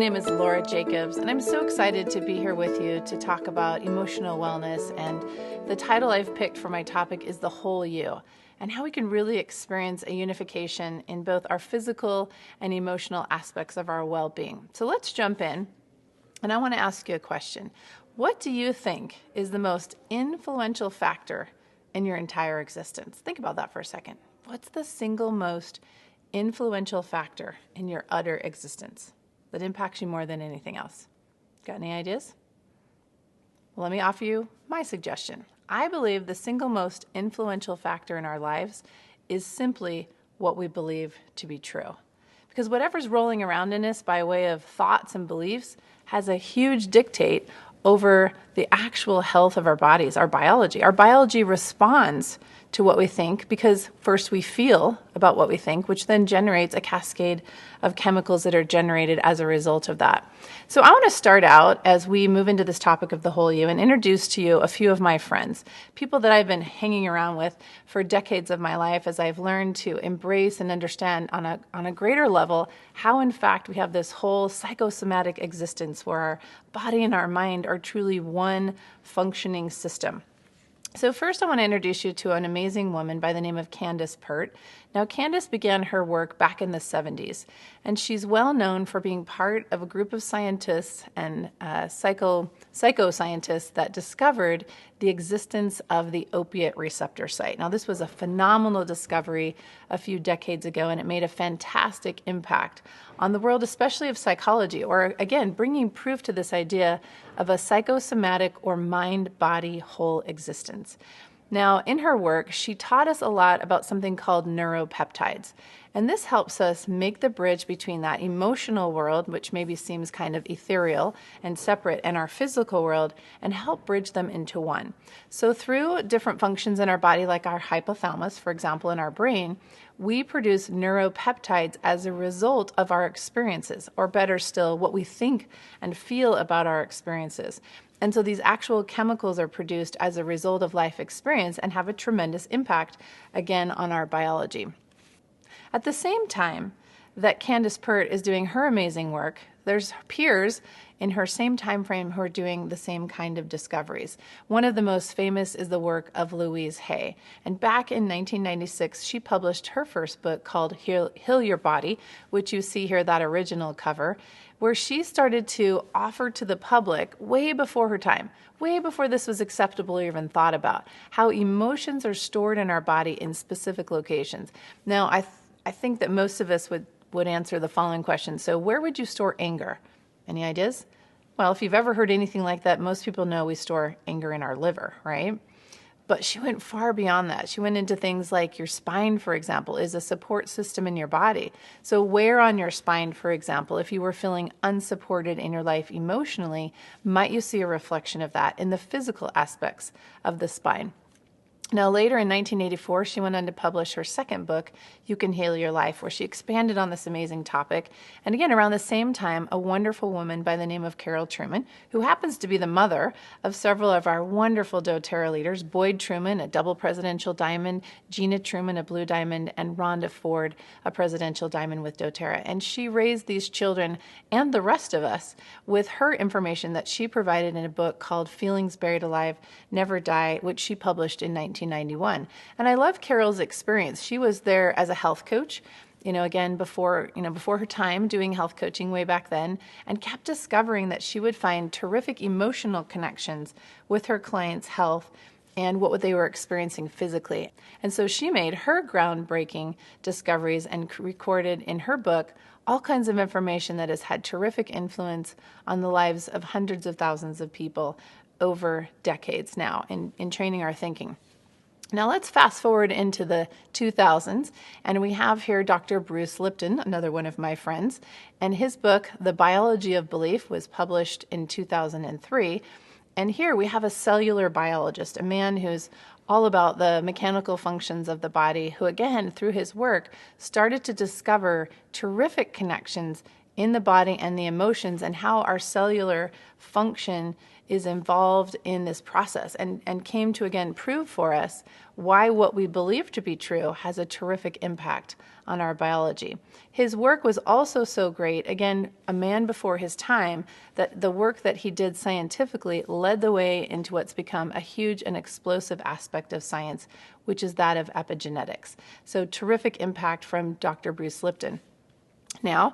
name is Laura Jacobs, and I'm so excited to be here with you to talk about emotional wellness. And the title I've picked for my topic is The Whole You, and how we can really experience a unification in both our physical and emotional aspects of our well-being. So let's jump in, and I want to ask you a question. What do you think is the most influential factor in your entire existence? Think about that for a second. What's the single most influential factor in your utter existence that impacts you more than anything else? Got any ideas? Well, let me offer you my suggestion. I believe the single most influential factor in our lives is simply what we believe to be true. Because whatever's rolling around in us by way of thoughts and beliefs has a huge dictate over the actual health of our bodies, our biology. Our biology responds to what we think because first we feel about what we think, which then generates a cascade of chemicals that are generated as a result of that. So I want to start out as we move into this topic of the whole you and introduce to you a few of my friends, people that I've been hanging around with for decades of my life as I've learned to embrace and understand on a greater level how in fact we have this whole psychosomatic existence where our body and our mind are truly one functioning system. So first I want to introduce you to an amazing woman by the name of Candace Pert. Now Candace began her work back in the 70s, and she's well known for being part of a group of scientists and psychoscientists that discovered the existence of the opiate receptor site. Now this was a phenomenal discovery a few decades ago, and it made a fantastic impact on the world, especially of psychology, or again, bringing proof to this idea of a psychosomatic or mind-body whole existence. Now, in her work, she taught us a lot about something called neuropeptides. And this helps us make the bridge between that emotional world, which maybe seems kind of ethereal and separate, and our physical world, and help bridge them into one. So through different functions in our body, like our hypothalamus, for example, in our brain, we produce neuropeptides as a result of our experiences, or better still, what we think and feel about our experiences. And so these actual chemicals are produced as a result of life experience and have a tremendous impact, again, on our biology. At the same time that Candace Pert is doing her amazing work, there's peers in her same time frame who are doing the same kind of discoveries. One of the most famous is the work of Louise Hay. And back in 1996, she published her first book called Heal Your Body, which you see here, that original cover, where she started to offer to the public way before her time, way before this was acceptable or even thought about, how emotions are stored in our body in specific locations. Now, I think that most of us would answer the following question. So where would you store anger? Any ideas? Well, if you've ever heard anything like that, most people know we store anger in our liver, right? But she went far beyond that. She went into things like your spine, for example, is a support system in your body. So where on your spine, for example, if you were feeling unsupported in your life emotionally, might you see a reflection of that in the physical aspects of the spine? Now, later in 1984, she went on to publish her second book, You Can Heal Your Life, where she expanded on this amazing topic. And again, around the same time, a wonderful woman by the name of Carol Trueman, who happens to be the mother of several of our wonderful doTERRA leaders, Boyd Truman, a double presidential diamond, Gina Truman, a blue diamond, and Rhonda Ford, a presidential diamond with doTERRA. And she raised these children and the rest of us with her information that she provided in a book called Feelings Buried Alive, Never Die, which she published in 1991. And I love Carol's experience. She was there as a health coach, again, before her time doing health coaching way back then, and kept discovering that she would find terrific emotional connections with her clients' health and what they were experiencing physically. And so she made her groundbreaking discoveries and recorded in her book all kinds of information that has had terrific influence on the lives of hundreds of thousands of people over decades now in training our thinking. Now let's fast forward into the 2000s, and we have here Dr. Bruce Lipton, another one of my friends, and his book, The Biology of Belief, was published in 2003. And here we have a cellular biologist, a man who's all about the mechanical functions of the body, who again, through his work, started to discover terrific connections in the body and the emotions, and how our cellular function is involved in this process, and came to again prove for us why what we believe to be true has a terrific impact on our biology. His work was also so great, again, a man before his time, that the work that he did scientifically led the way into what's become a huge and explosive aspect of science, which is that of epigenetics. So terrific impact from Dr. Bruce Lipton. Now,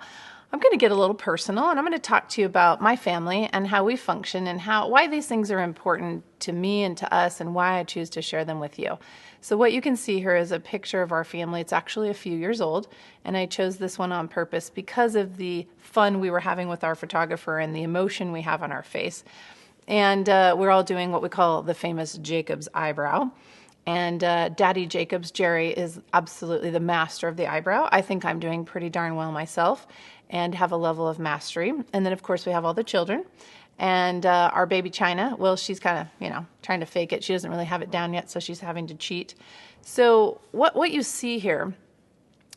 I'm going to get a little personal, and I'm going to talk to you about my family and how we function and why these things are important to me and to us, and why I choose to share them with you. So what you can see here is a picture of our family. It's actually a few years old, and I chose this one on purpose because of the fun we were having with our photographer and the emotion we have on our face. And we're all doing what we call the famous Jacob's eyebrow. And Daddy Jacobs, Jerry, is absolutely the master of the eyebrow. I think I'm doing pretty darn well myself and have a level of mastery. And then, of course, we have all the children. And our baby China, well, she's kind of, trying to fake it. She doesn't really have it down yet, so she's having to cheat. So what you see here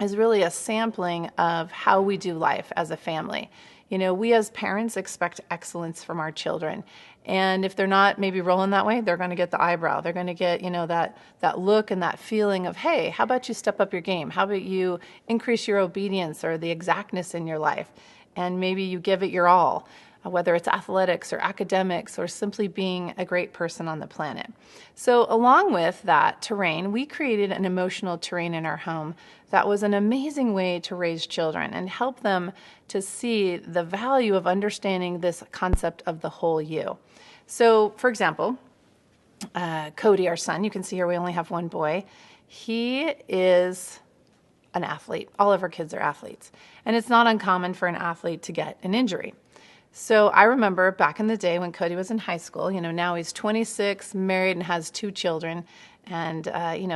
is really a sampling of how we do life as a family. We as parents expect excellence from our children. And if they're not maybe rolling that way, they're going to get the eyebrow. They're going to get, that look and that feeling of, hey, how about you step up your game? How about you increase your obedience or the exactness in your life? And maybe you give it your all, whether it's athletics or academics or simply being a great person on the planet. So along with that terrain, we created an emotional terrain in our home that was an amazing way to raise children and help them to see the value of understanding this concept of the whole you. So, for example, Cody, our son, you can see here we only have one boy. He is an athlete. All of our kids are athletes. And it's not uncommon for an athlete to get an injury. So I remember back in the day when Cody was in high school, now he's 26, married, and has 2 children, and,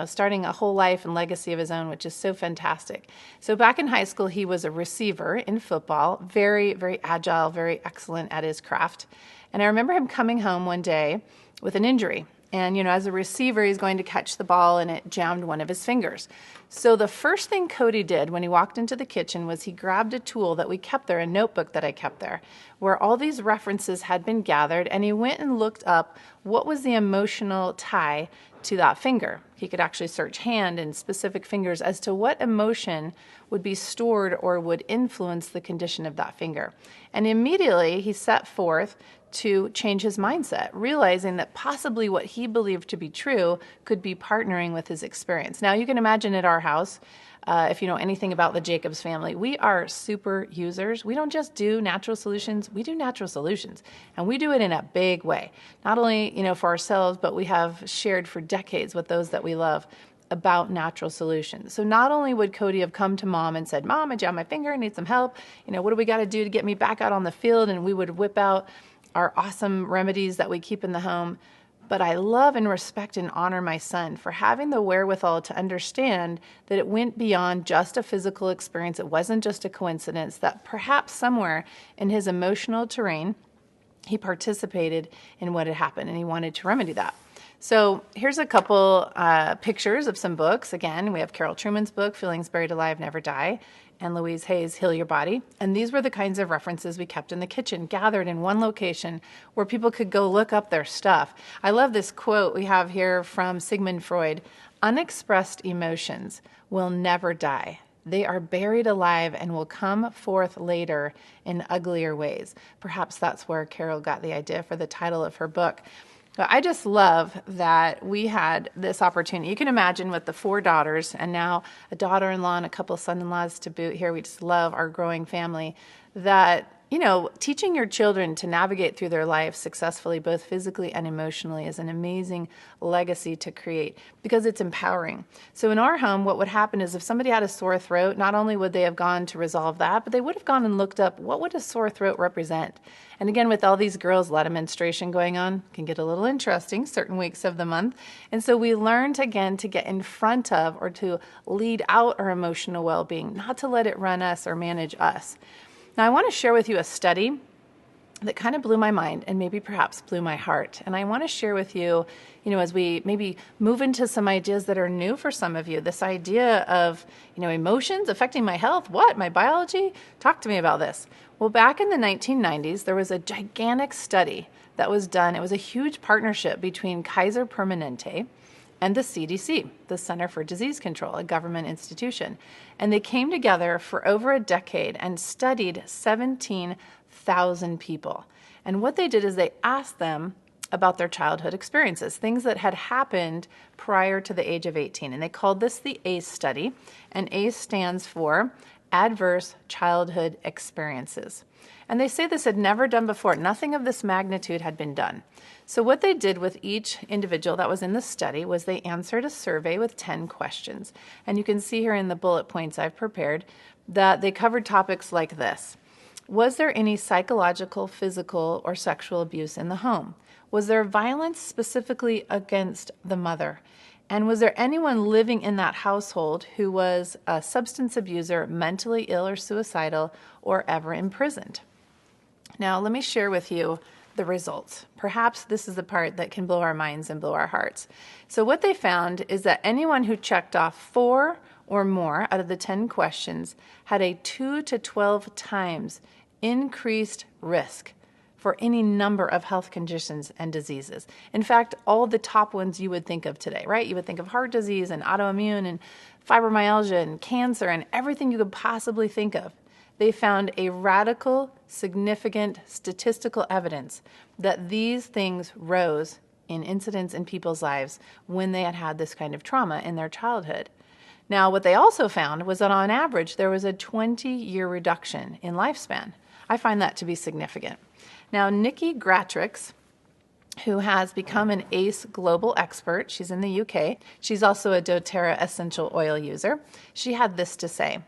starting a whole life and legacy of his own, which is so fantastic. So back in high school, he was a receiver in football, very, very agile, very excellent at his craft. And I remember him coming home one day with an injury. And, as a receiver, he's going to catch the ball, and it jammed one of his fingers. So the first thing Cody did when he walked into the kitchen was he grabbed a tool that we kept there, a notebook that I kept there, where all these references had been gathered, and he went and looked up what was the emotional tie to that finger. He could actually search hand and specific fingers as to what emotion would be stored or would influence the condition of that finger. And immediately he set forth to change his mindset, realizing that possibly what he believed to be true could be partnering with his experience. Now, you can imagine at our house, if you know anything about the Jacobs family, we are super users. We don't just do natural solutions, we do natural solutions. And we do it in a big way. Not only, for ourselves, but we have shared for decades with those that we love about natural solutions. So not only would Cody have come to Mom and said, Mom, I jammed my finger, I need some help. What do we got to do to get me back out on the field? And we would whip out our awesome remedies that we keep in the home. But I love and respect and honor my son for having the wherewithal to understand that it went beyond just a physical experience. It wasn't just a coincidence, that perhaps somewhere in his emotional terrain, he participated in what had happened, and he wanted to remedy that. So here's a couple pictures of some books. Again, we have Carol Truman's book, Feelings Buried Alive Never Die, and Louise Hay's Heal Your Body. And these were the kinds of references we kept in the kitchen, gathered in one location where people could go look up their stuff. I love this quote we have here from Sigmund Freud: "Unexpressed emotions will never die. They are buried alive and will come forth later in uglier ways." Perhaps that's where Carol got the idea for the title of her book. But I just love that we had this opportunity. You can imagine with the 4 daughters and now a daughter-in-law and a couple of son-in-laws to boot here. We just love our growing family. That, teaching your children to navigate through their life successfully, both physically and emotionally, is an amazing legacy to create because it's empowering. So in our home, what would happen is if somebody had a sore throat, not only would they have gone to resolve that, but they would have gone and looked up what would a sore throat represent. And again, with all these girls, a lot of menstruation going on, can get a little interesting certain weeks of the month. And so we learned again to get in front of or to lead out our emotional well-being, not to let it run us or manage us. Now, I want to share with you a study that kind of blew my mind and maybe perhaps blew my heart. And I want to share with you, as we maybe move into some ideas that are new for some of you, this idea of, emotions affecting my health. What? My biology? Talk to me about this. Well, back in the 1990s, there was a gigantic study that was done. It was a huge partnership between Kaiser Permanente and the CDC, the Center for Disease Control, a government institution. And they came together for over a decade and studied 17,000 people. And what they did is they asked them about their childhood experiences, things that had happened prior to the age of 18. And they called this the ACE study. And ACE stands for Adverse Childhood Experiences. And they say this had never done before. Nothing of this magnitude had been done. So what they did with each individual that was in the study was they answered a survey with 10 questions. And you can see here in the bullet points I've prepared that they covered topics like this. Was there any psychological, physical, or sexual abuse in the home? Was there violence specifically against the mother? And was there anyone living in that household who was a substance abuser, mentally ill or suicidal, or ever imprisoned? Now, let me share with you the results. Perhaps this is the part that can blow our minds and blow our hearts. So what they found is that anyone who checked off 4 or more out of the 10 questions had a 2 to 12 times increased risk for any number of health conditions and diseases. In fact, all the top ones you would think of today, right? You would think of heart disease and autoimmune and fibromyalgia and cancer and everything you could possibly think of. They found a radical, significant statistical evidence that these things rose in incidents in people's lives when they had had this kind of trauma in their childhood. Now, what they also found was that on average, there was a 20-year reduction in lifespan. I find that to be significant. Now, Nikki Gratrix, who has become an ACE global expert, she's in the UK. She's also a doTERRA essential oil user. She had this to say.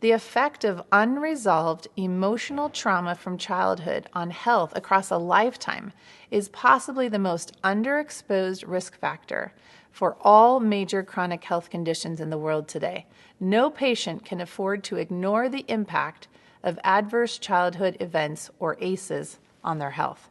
The effect of unresolved emotional trauma from childhood on health across a lifetime is possibly the most underexposed risk factor for all major chronic health conditions in the world today. No patient can afford to ignore the impact of adverse childhood events, or ACEs, on their health.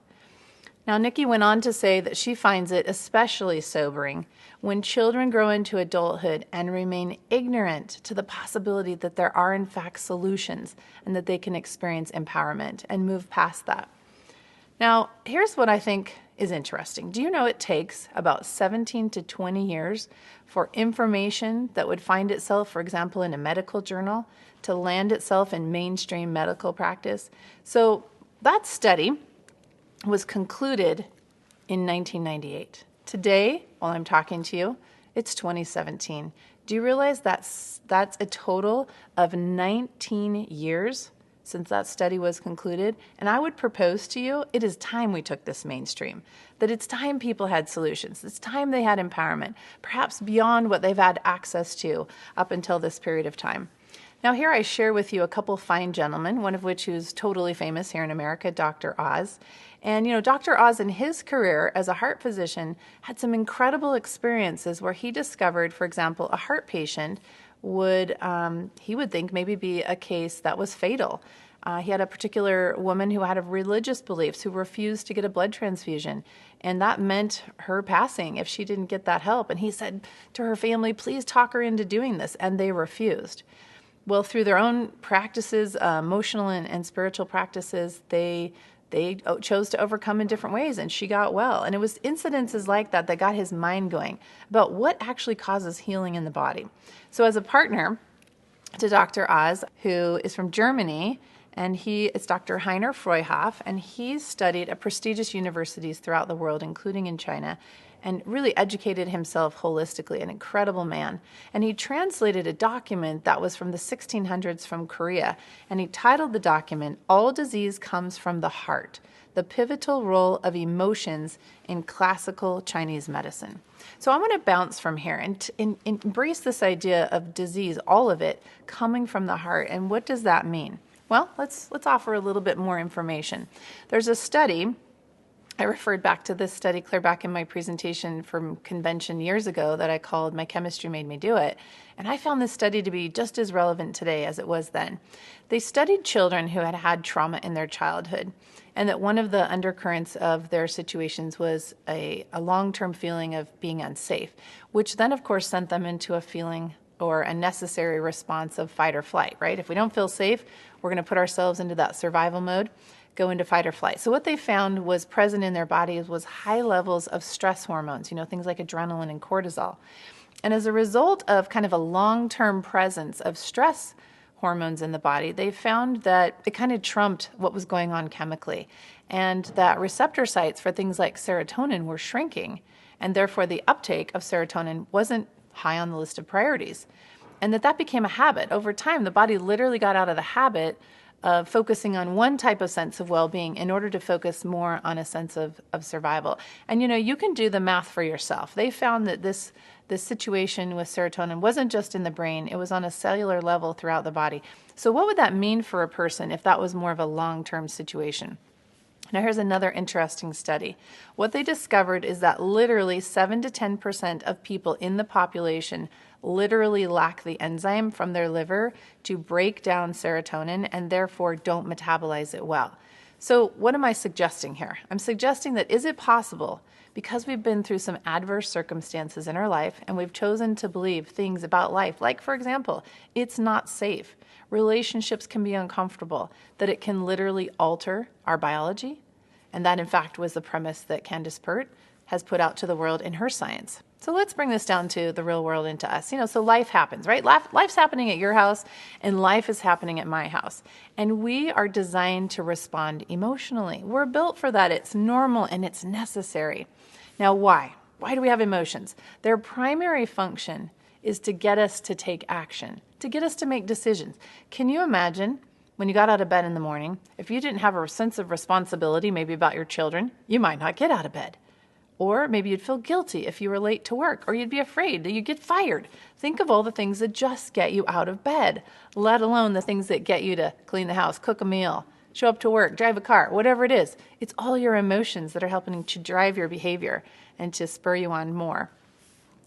Now, Nikki went on to say that she finds it especially sobering when children grow into adulthood and remain ignorant to the possibility that there are, in fact, solutions and that they can experience empowerment and move past that. Now, here's what I think is interesting. Do you know it takes about 17 to 20 years for information that would find itself, for example, in a medical journal, to land itself in mainstream medical practice? So that study was concluded in 1998. Today, while I'm talking to you, it's 2017. Do you realize that's a total of 19 years since that study was concluded? And I would propose to you, it is time we took this mainstream, that it's time people had solutions. It's time they had empowerment, perhaps beyond what they've had access to up until this period of time. Now, here I share with you a couple fine gentlemen, one of which who's totally famous here in America, Dr. Oz. And, Dr. Oz in his career as a heart physician had some incredible experiences where he discovered, for example, a heart patient would think maybe be a case that was fatal. He had a particular woman who had religious beliefs who refused to get a blood transfusion, and that meant her passing if she didn't get that help. And he said to her family, please talk her into doing this, and they refused. Well, through their own practices, emotional and spiritual practices, they chose to overcome in different ways, and she got well. And it was incidences like that that got his mind going about what actually causes healing in the body. So as a partner to Dr. Oz, who is from Germany, and he is Dr. Heiner Freuhoff, and he's studied at prestigious universities throughout the world, including in China, and really educated himself holistically, an incredible man. And he translated a document that was from the 1600s from Korea, and he titled the document, All Disease Comes from the Heart, the Pivotal Role of Emotions in Classical Chinese Medicine. So I'm going to bounce from here and embrace this idea of disease, all of it, coming from the heart. And what does that mean? Well, let's offer a little bit more information. There's a study. I referred back to this study clear back in my presentation from convention years ago that I called My Chemistry Made Me Do It. And I found this study to be just as relevant today as it was then. They studied children who had had trauma in their childhood. and that one of the undercurrents of their situations was a long-term feeling of being unsafe, which then, of course, sent them into a feeling or a necessary response of fight or flight, right? If we don't feel safe, we're going to put ourselves into that survival mode, go into fight or flight. So what they found was present in their bodies was high levels of stress hormones, things like adrenaline and cortisol. And as a result of kind of a long-term presence of stress hormones in the body, they found that it kind of trumped what was going on chemically, and that receptor sites for things like serotonin were shrinking, and therefore the uptake of serotonin wasn't high on the list of priorities. And that became a habit. Over time, the body literally got out of the habit of focusing on one type of sense of well-being in order to focus more on a sense of survival. And you can do the math for yourself. They found that this situation with serotonin wasn't just in the brain, it was on a cellular level throughout the body. So what would that mean for a person if that was more of a long-term situation? Now here's another interesting study. What they discovered is that literally 7 to 10% of people in the population literally lack the enzyme from their liver to break down serotonin and therefore don't metabolize it well. So what am I suggesting here? I'm suggesting that is it possible, because we've been through some adverse circumstances in our life and we've chosen to believe things about life, like for example, it's not safe, relationships can be uncomfortable, that it can literally alter our biology? And that in fact was the premise that Candace Pert has put out to the world in her science. So let's bring this down to the real world and to us. So life happens, right? Life's happening at your house and life is happening at my house. And we are designed to respond emotionally. We're built for that. It's normal and it's necessary. Now, why? Why do we have emotions? Their primary function is to get us to take action, to get us to make decisions. Can you imagine when you got out of bed in the morning, if you didn't have a sense of responsibility, maybe about your children, you might not get out of bed. Or maybe you'd feel guilty if you were late to work, or you'd be afraid that you'd get fired. Think of all the things that just get you out of bed, let alone the things that get you to clean the house, cook a meal, show up to work, drive a car, whatever it is. It's all your emotions that are helping to drive your behavior and to spur you on more.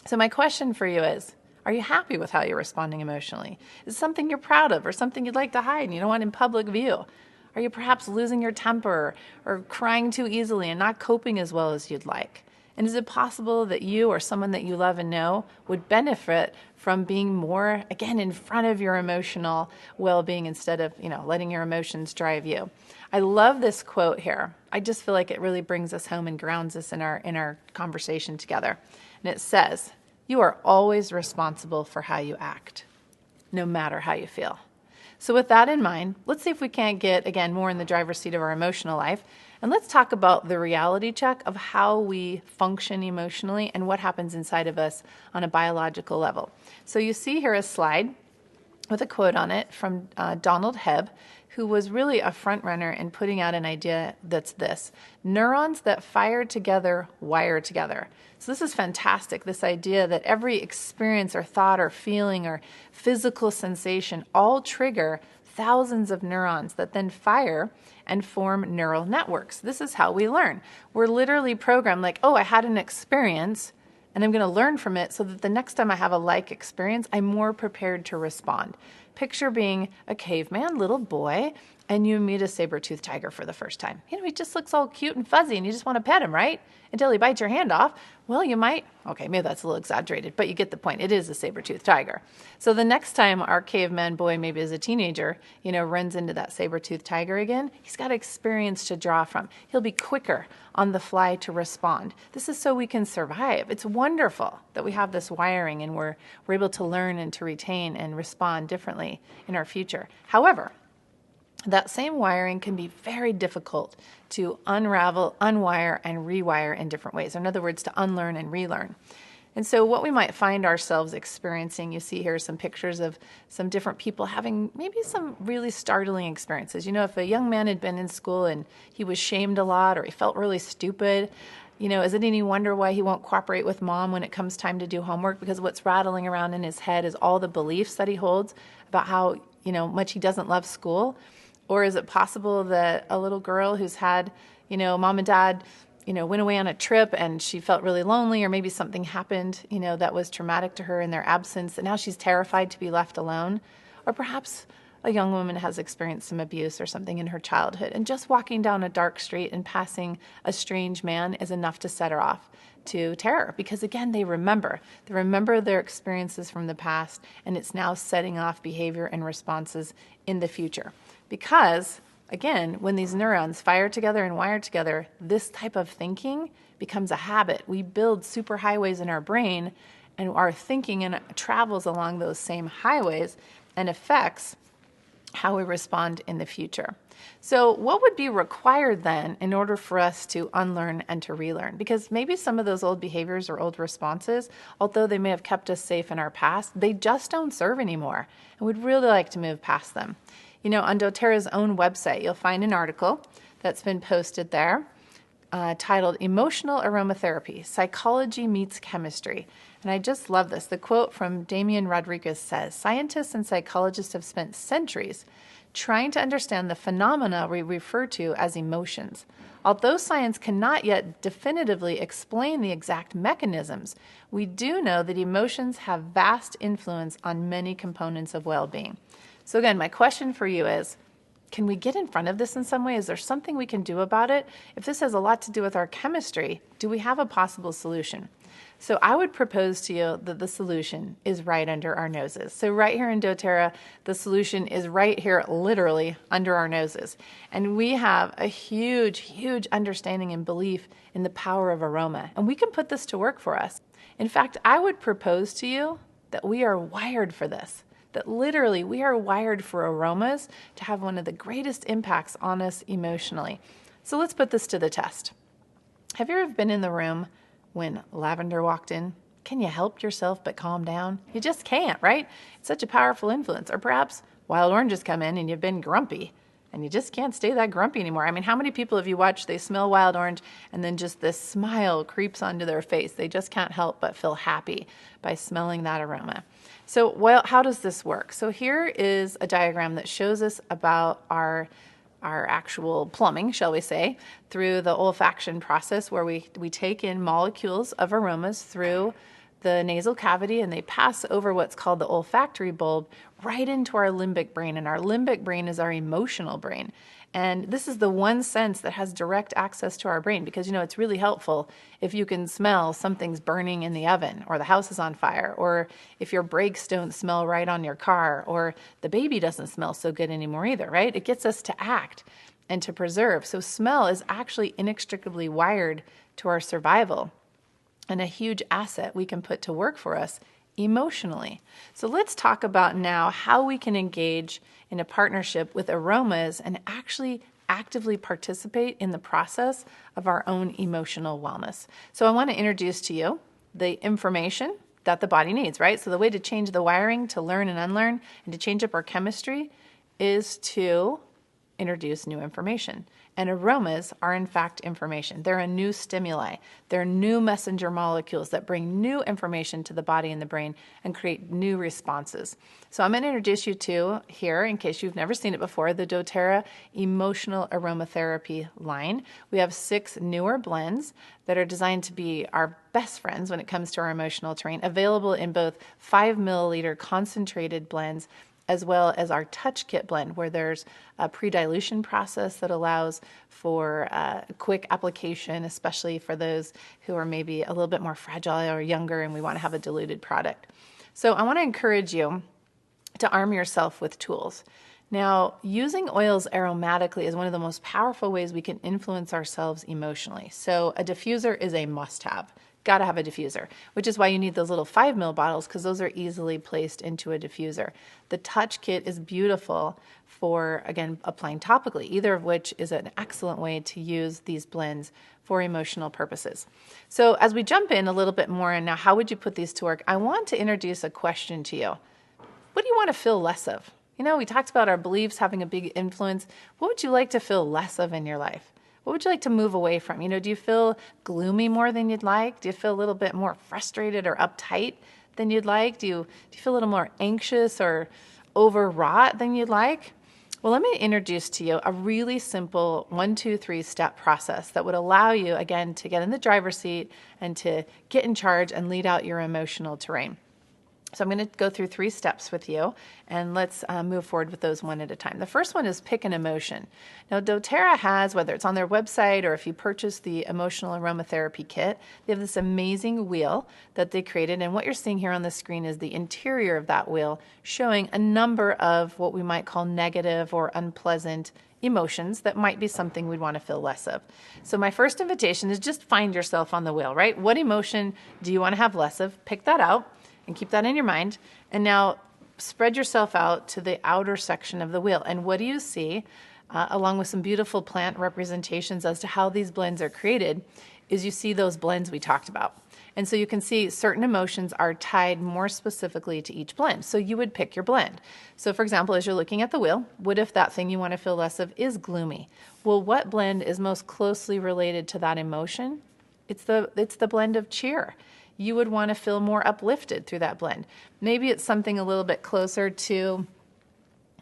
So my question for you is, are you happy with how you're responding emotionally? Is it something you're proud of or something you'd like to hide and you don't want in public view? Are you perhaps losing your temper or crying too easily and not coping as well as you'd like? And is it possible that you or someone that you love and know would benefit from being more, again, in front of your emotional well-being instead of, letting your emotions drive you? I love this quote here. I just feel like it really brings us home and grounds us in our conversation together. And it says, "You are always responsible for how you act, no matter how you feel." So with that in mind, let's see if we can't get, again, more in the driver's seat of our emotional life. And let's talk about the reality check of how we function emotionally and what happens inside of us on a biological level. So you see here a slide with a quote on it from Donald Hebb, who was really a front runner in putting out an idea that's this: neurons that fire together wire together. So this is fantastic, this idea that every experience or thought or feeling or physical sensation all trigger thousands of neurons that then fire and form neural networks. This is how we learn. We're literally programmed like, I had an experience and I'm going to learn from it so that the next time I have a like experience, I'm more prepared to respond. Picture being a caveman, little boy, and you meet a saber-toothed tiger for the first time. He just looks all cute and fuzzy and you just want to pet him, right? Until he bites your hand off. Well, you might, maybe that's a little exaggerated, but you get the point. It is a saber-toothed tiger. So the next time our caveman boy, maybe as a teenager, runs into that saber-toothed tiger again, he's got experience to draw from. He'll be quicker on the fly to respond. This is so we can survive. It's wonderful that we have this wiring and we're able to learn and to retain and respond differently in our future. However, that same wiring can be very difficult to unravel, unwire, and rewire in different ways. In other words, to unlearn and relearn. And so what we might find ourselves experiencing, you see here some pictures of some different people having maybe some really startling experiences. If a young man had been in school and he was shamed a lot or he felt really stupid, is it any wonder why he won't cooperate with mom when it comes time to do homework? Because what's rattling around in his head is all the beliefs that he holds about how, much he doesn't love school. Or is it possible that a little girl who's had, mom and dad, went away on a trip and she felt really lonely, or maybe something happened, that was traumatic to her in their absence, and now she's terrified to be left alone? Or perhaps a young woman has experienced some abuse or something in her childhood, and just walking down a dark street and passing a strange man is enough to set her off to terror, because again, they remember their experiences from the past, and it's now setting off behavior and responses in the future. Because again, when these neurons fire together and wire together, this type of thinking becomes a habit. We build superhighways in our brain, and our thinking travels along those same highways and affects how we respond in the future. So what would be required then in order for us to unlearn and to relearn? Because maybe some of those old behaviors or old responses, although they may have kept us safe in our past, they just don't serve anymore, and we'd really like to move past them. You know, on doTERRA's own website, you'll find an article that's been posted there titled Emotional Aromatherapy, Psychology Meets Chemistry. And I just love this. The quote from Damian Rodriguez says, "Scientists and psychologists have spent centuries trying to understand the phenomena we refer to as emotions. Although science cannot yet definitively explain the exact mechanisms, we do know that emotions have vast influence on many components of well-being." So again, my question for you is, can we get in front of this in some way? Is there something we can do about it? If this has a lot to do with our chemistry, do we have a possible solution? So I would propose to you that the solution is right under our noses. So right here in doTERRA, the solution is right here, literally under our noses. And we have a huge, huge understanding and belief in the power of aroma. And we can put this to work for us. In fact, I would propose to you that we are wired for this. That literally we are wired for aromas to have one of the greatest impacts on us emotionally. So let's put this to the test. Have you ever been in the room when lavender walked in? Can you help yourself but calm down? You just can't, right? It's such a powerful influence. Or perhaps wild oranges come in and you've been grumpy and you just can't stay that grumpy anymore. I mean, how many people have you watched, they smell wild orange and then just this smile creeps onto their face? They just can't help but feel happy by smelling that aroma. So, well, how does this work? So here is a diagram that shows us about our actual plumbing, shall we say, through the olfaction process, where we take in molecules of aromas through the nasal cavity, and they pass over what's called the olfactory bulb right into our limbic brain. And our limbic brain is our emotional brain. And this is the one sense that has direct access to our brain, because, you know, it's really helpful if you can smell something's burning in the oven, or the house is on fire, or if your brakes don't smell right on your car, or the baby doesn't smell so good anymore either, right? It gets us to act and to preserve. So smell is actually inextricably wired to our survival, and a huge asset we can put to work for us emotionally. So let's talk about now how we can engage in a partnership with aromas and actually actively participate in the process of our own emotional wellness. So I want to introduce to you the information that the body needs, right? So the way to change the wiring, to learn and unlearn, and to change up our chemistry is to introduce new information. And aromas are in fact information. They're a new stimuli. They're new messenger molecules that bring new information to the body and the brain and create new responses. So I'm going to introduce you to here, in case you've never seen it before, the doTERRA Emotional Aromatherapy line. We have 6 newer blends that are designed to be our best friends when it comes to our emotional terrain, available in both 5 milliliter concentrated blends as well as our Touch Kit blend, where there's a pre-dilution process that allows for quick application, especially for those who are maybe a little bit more fragile or younger and we want to have a diluted product. So I want to encourage you to arm yourself with tools. Now, using oils aromatically is one of the most powerful ways we can influence ourselves emotionally. So a diffuser is a must-have. Got to have a diffuser, which is why you need those little 5 ml bottles, because those are easily placed into a diffuser. The Touch Kit is beautiful for, again, applying topically, either of which is an excellent way to use these blends for emotional purposes. So as we jump in a little bit more, and now how would you put these to work? I want to introduce a question to you. What do you want to feel less of? You know, we talked about our beliefs having a big influence. What would you like to feel less of in your life? What would you like to move away from? You know, do you feel gloomy more than you'd like? Do you feel a little bit more frustrated or uptight than you'd like? Do you feel a little more anxious or overwrought than you'd like? Well, let me introduce to you a really simple 1, 2, 3 step process that would allow you, again, to get in the driver's seat and to get in charge and lead out your emotional terrain. So I'm going to go through 3 steps with you, and let's move forward with those one at a time. The first one is pick an emotion. Now, doTERRA has, whether it's on their website or if you purchase the emotional aromatherapy kit, they have this amazing wheel that they created. And what you're seeing here on the screen is the interior of that wheel, showing a number of what we might call negative or unpleasant emotions that might be something we'd want to feel less of. So my first invitation is just find yourself on the wheel, right? What emotion do you want to have less of? Pick that out and keep that in your mind. And now spread yourself out to the outer section of the wheel. And what do you see, along with some beautiful plant representations as to how these blends are created, is you see those blends we talked about. And so you can see certain emotions are tied more specifically to each blend. So you would pick your blend. So for example, as you're looking at the wheel, what if that thing you want to feel less of is gloomy? Well, what blend is most closely related to that emotion? It's the blend of cheer. You would want to feel more uplifted through that blend. Maybe it's something a little bit closer to,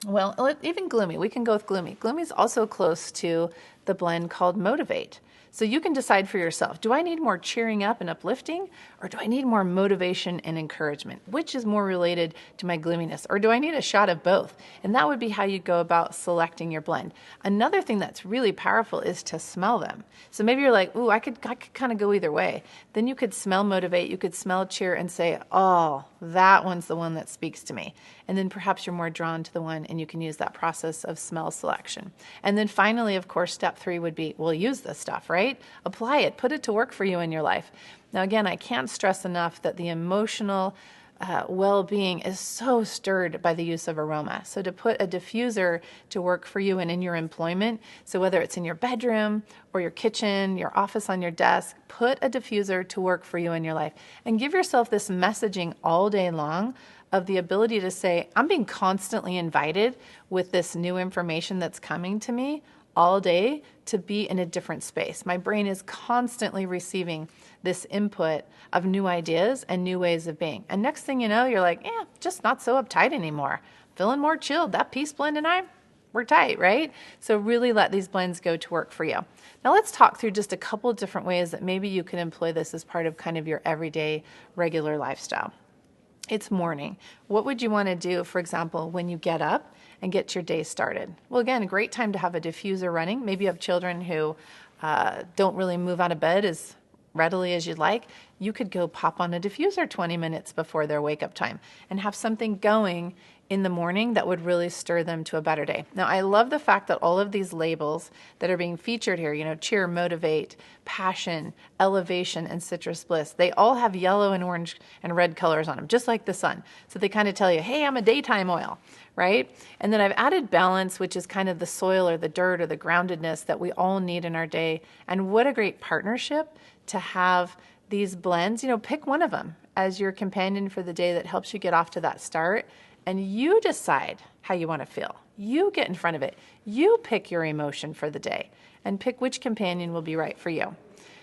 well, even gloomy. We can go with gloomy. Gloomy is also close to the blend called motivate. So you can decide for yourself, do I need more cheering up and uplifting, or do I need more motivation and encouragement? Which is more related to my gloominess, or do I need a shot of both? And that would be how you go about selecting your blend. Another thing that's really powerful is to smell them. So maybe you're like, ooh, I could kind of go either way. Then you could smell motivate, you could smell cheer and say, oh, that one's the one that speaks to me. And then perhaps you're more drawn to the one, and you can use that process of smell selection. And then finally, of course, step 3 would be, well, use this stuff, right? Apply it, put it to work for you in your life. Now, again, I can't stress enough that the emotional well-being is so stirred by the use of aroma. So to put a diffuser to work for you and in your employment, so whether it's in your bedroom or your kitchen, your office, on your desk, put a diffuser to work for you in your life and give yourself this messaging all day long of the ability to say, I'm being constantly invited with this new information that's coming to me all day to be in a different space. My brain is constantly receiving this input of new ideas and new ways of being. And next thing you know, you're like, just not so uptight anymore. Feeling more chilled. That peace blend and we're tight, right? So really let these blends go to work for you. Now let's talk through just a couple of different ways that maybe you can employ this as part of kind of your everyday regular lifestyle. It's morning. What would you want to do, for example, when you get up and get your day started? Well, again, a great time to have a diffuser running. Maybe you have children who don't really move out of bed as readily as you'd like. You could go pop on a diffuser 20 minutes before their wake-up time and have something going in the morning that would really stir them to a better day. Now, I love the fact that all of these labels that are being featured here, cheer, motivate, passion, elevation, and citrus bliss, they all have yellow and orange and red colors on them, just like the sun. So they kind of tell you, hey, I'm a daytime oil, right? And then I've added balance, which is kind of the soil or the dirt or the groundedness that we all need in our day. And what a great partnership to have these blends. Pick one of them as your companion for the day that helps you get off to that start. And you decide how you want to feel. You get in front of it. You pick your emotion for the day and pick which companion will be right for you.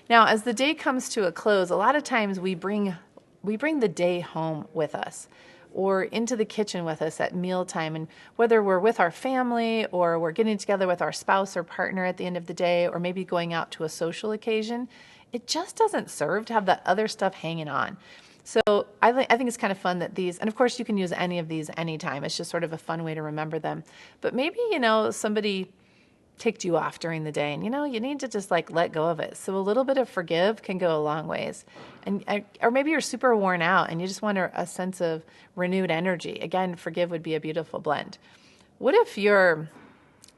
Now, as the day comes to a close, a lot of times we bring the day home with us or into the kitchen with us at mealtime. And whether we're with our family or we're getting together with our spouse or partner at the end of the day, or maybe going out to a social occasion, it just doesn't serve to have that other stuff hanging on. So I think it's kind of fun that these, and of course you can use any of these anytime. It's just sort of a fun way to remember them. But maybe, somebody ticked you off during the day and, you need to just let go of it. So a little bit of forgive can go a long ways. Or maybe you're super worn out and you just want a sense of renewed energy. Again, forgive would be a beautiful blend. What if you're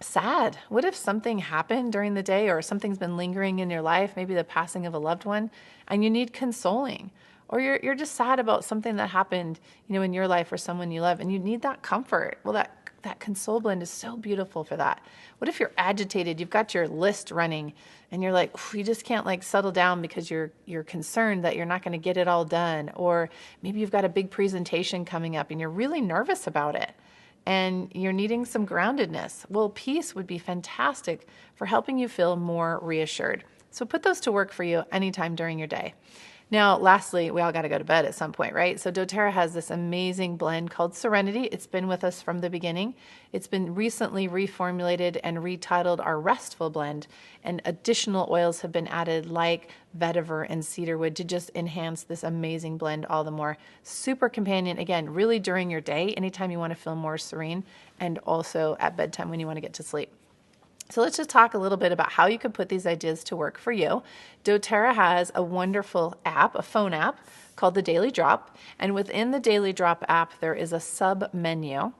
sad? What if something happened during the day or something's been lingering in your life, maybe the passing of a loved one, and you need consoling? Or you're just sad about something that happened, in your life or someone you love, and you need that comfort. Well, that console blend is so beautiful for that. What if you're agitated? You've got your list running, and you're like, you just can't settle down because you're concerned that you're not going to get it all done. Or maybe you've got a big presentation coming up, and you're really nervous about it, and you're needing some groundedness. Well, peace would be fantastic for helping you feel more reassured. So put those to work for you anytime during your day. Now, lastly, we all got to go to bed at some point, right? So doTERRA has this amazing blend called Serenity. It's been with us from the beginning. It's been recently reformulated and retitled our Restful Blend, and additional oils have been added like vetiver and cedarwood to just enhance this amazing blend all the more. Super companion, again, really during your day, anytime you want to feel more serene, and also at bedtime when you want to get to sleep. So let's just talk a little bit about how you can put these ideas to work for you. doTERRA has a wonderful app, a phone app called the Daily Drop. And within the Daily Drop app, there is a sub menu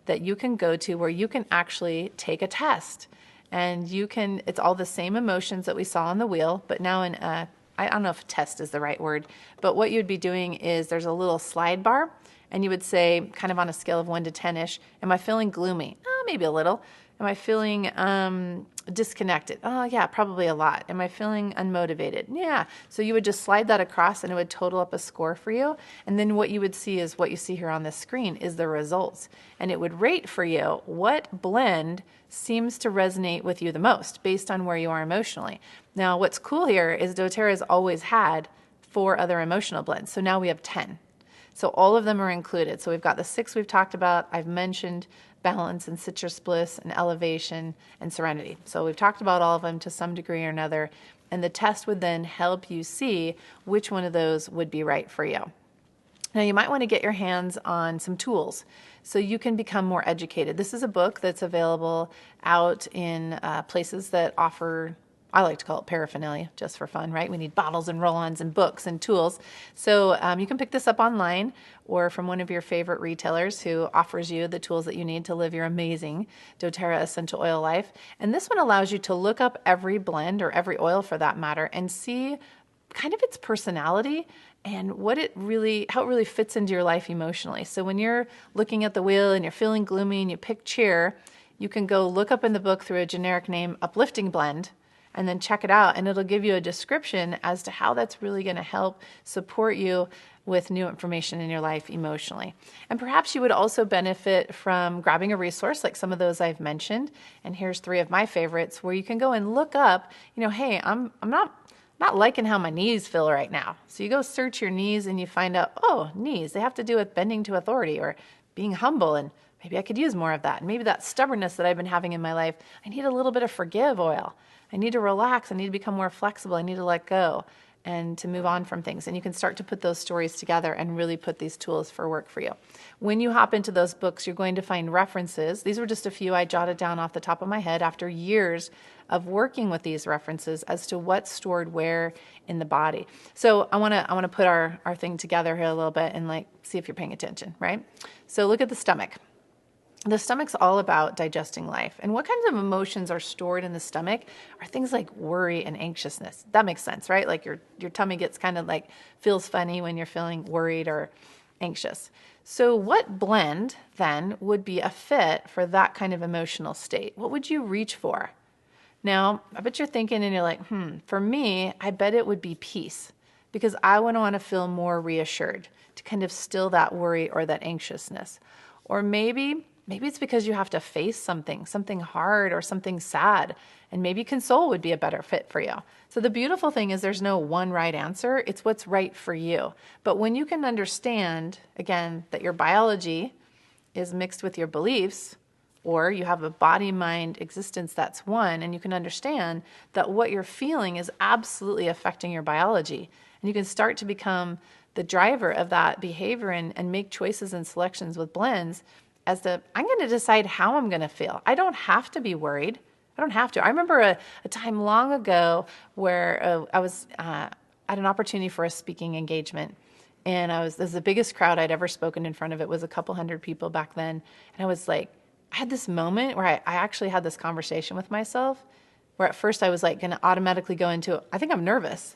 that you can go to where you can actually take a test. And it's all the same emotions that we saw on the wheel, but now I don't know if test is the right word, but what you'd be doing is there's a little slide bar, and you would say, kind of on a scale of 1 to 10-ish, am I feeling gloomy? Oh, maybe a little. Am I feeling disconnected? Oh, yeah, probably a lot. Am I feeling unmotivated? Yeah. So you would just slide that across, and it would total up a score for you. And then what you would see is what you see here on this screen is the results. And it would rate for you what blend seems to resonate with you the most based on where you are emotionally. Now, what's cool here is doTERRA has always had 4 other emotional blends. So now we have 10. So all of them are included. So we've got the 6 we've talked about. I've mentioned balance and citrus bliss and elevation and serenity. So we've talked about all of them to some degree or another. And the test would then help you see which one of those would be right for you. Now, you might want to get your hands on some tools so you can become more educated. This is a book that's available out in places that offer, I like to call it paraphernalia, just for fun, right? We need bottles and roll-ons and books and tools. So you can pick this up online or from one of your favorite retailers who offers you the tools that you need to live your amazing doTERRA essential oil life. And this one allows you to look up every blend, or every oil for that matter, and see kind of its personality and how it really fits into your life emotionally. So when you're looking at the wheel and you're feeling gloomy and you pick cheer, you can go look up in the book through a generic name, uplifting blend, and then check it out, and it'll give you a description as to how that's really going to help support you with new information in your life emotionally. And perhaps you would also benefit from grabbing a resource like some of those I've mentioned. And here's 3 of my favorites where you can go and look up, hey, I'm not liking how my knees feel right now. So you go search your knees and you find out, oh, knees, they have to do with bending to authority or being humble, and maybe I could use more of that. And maybe that stubbornness that I've been having in my life, I need a little bit of forgive oil. I need to relax. I need to become more flexible. I need to let go and to move on from things. And you can start to put those stories together and really put these tools for work for you. When you hop into those books, you're going to find references. These were just a few I jotted down off the top of my head after years of working with these references as to what's stored where in the body. So I want to put our thing together here a little bit and see if you're paying attention, right? So look at the stomach. The stomach's all about digesting life. And what kinds of emotions are stored in the stomach are things like worry and anxiousness. That makes sense, right? Like your tummy gets kind of feels funny when you're feeling worried or anxious. So what blend then would be a fit for that kind of emotional state? What would you reach for? Now, I bet you're thinking and you're like, for me, I bet it would be peace, because I would want to feel more reassured to kind of still that worry or that anxiousness. Or maybe it's because you have to face something hard or something sad, and maybe console would be a better fit for you. So the beautiful thing is there's no one right answer. It's what's right for you. But when you can understand, again, that your biology is mixed with your beliefs, or you have a body-mind existence that's one, and you can understand that what you're feeling is absolutely affecting your biology, and you can start to become the driver of that behavior and make choices and selections with blends as to, I'm going to decide how I'm going to feel. I don't have to be worried. I don't have to. I remember a time long ago where I was at an opportunity for a speaking engagement. And this was the biggest crowd I'd ever spoken in front of. It was a couple hundred people back then. And I was I had this moment where I actually had this conversation with myself, where at first I was going to automatically go into, I think I'm nervous.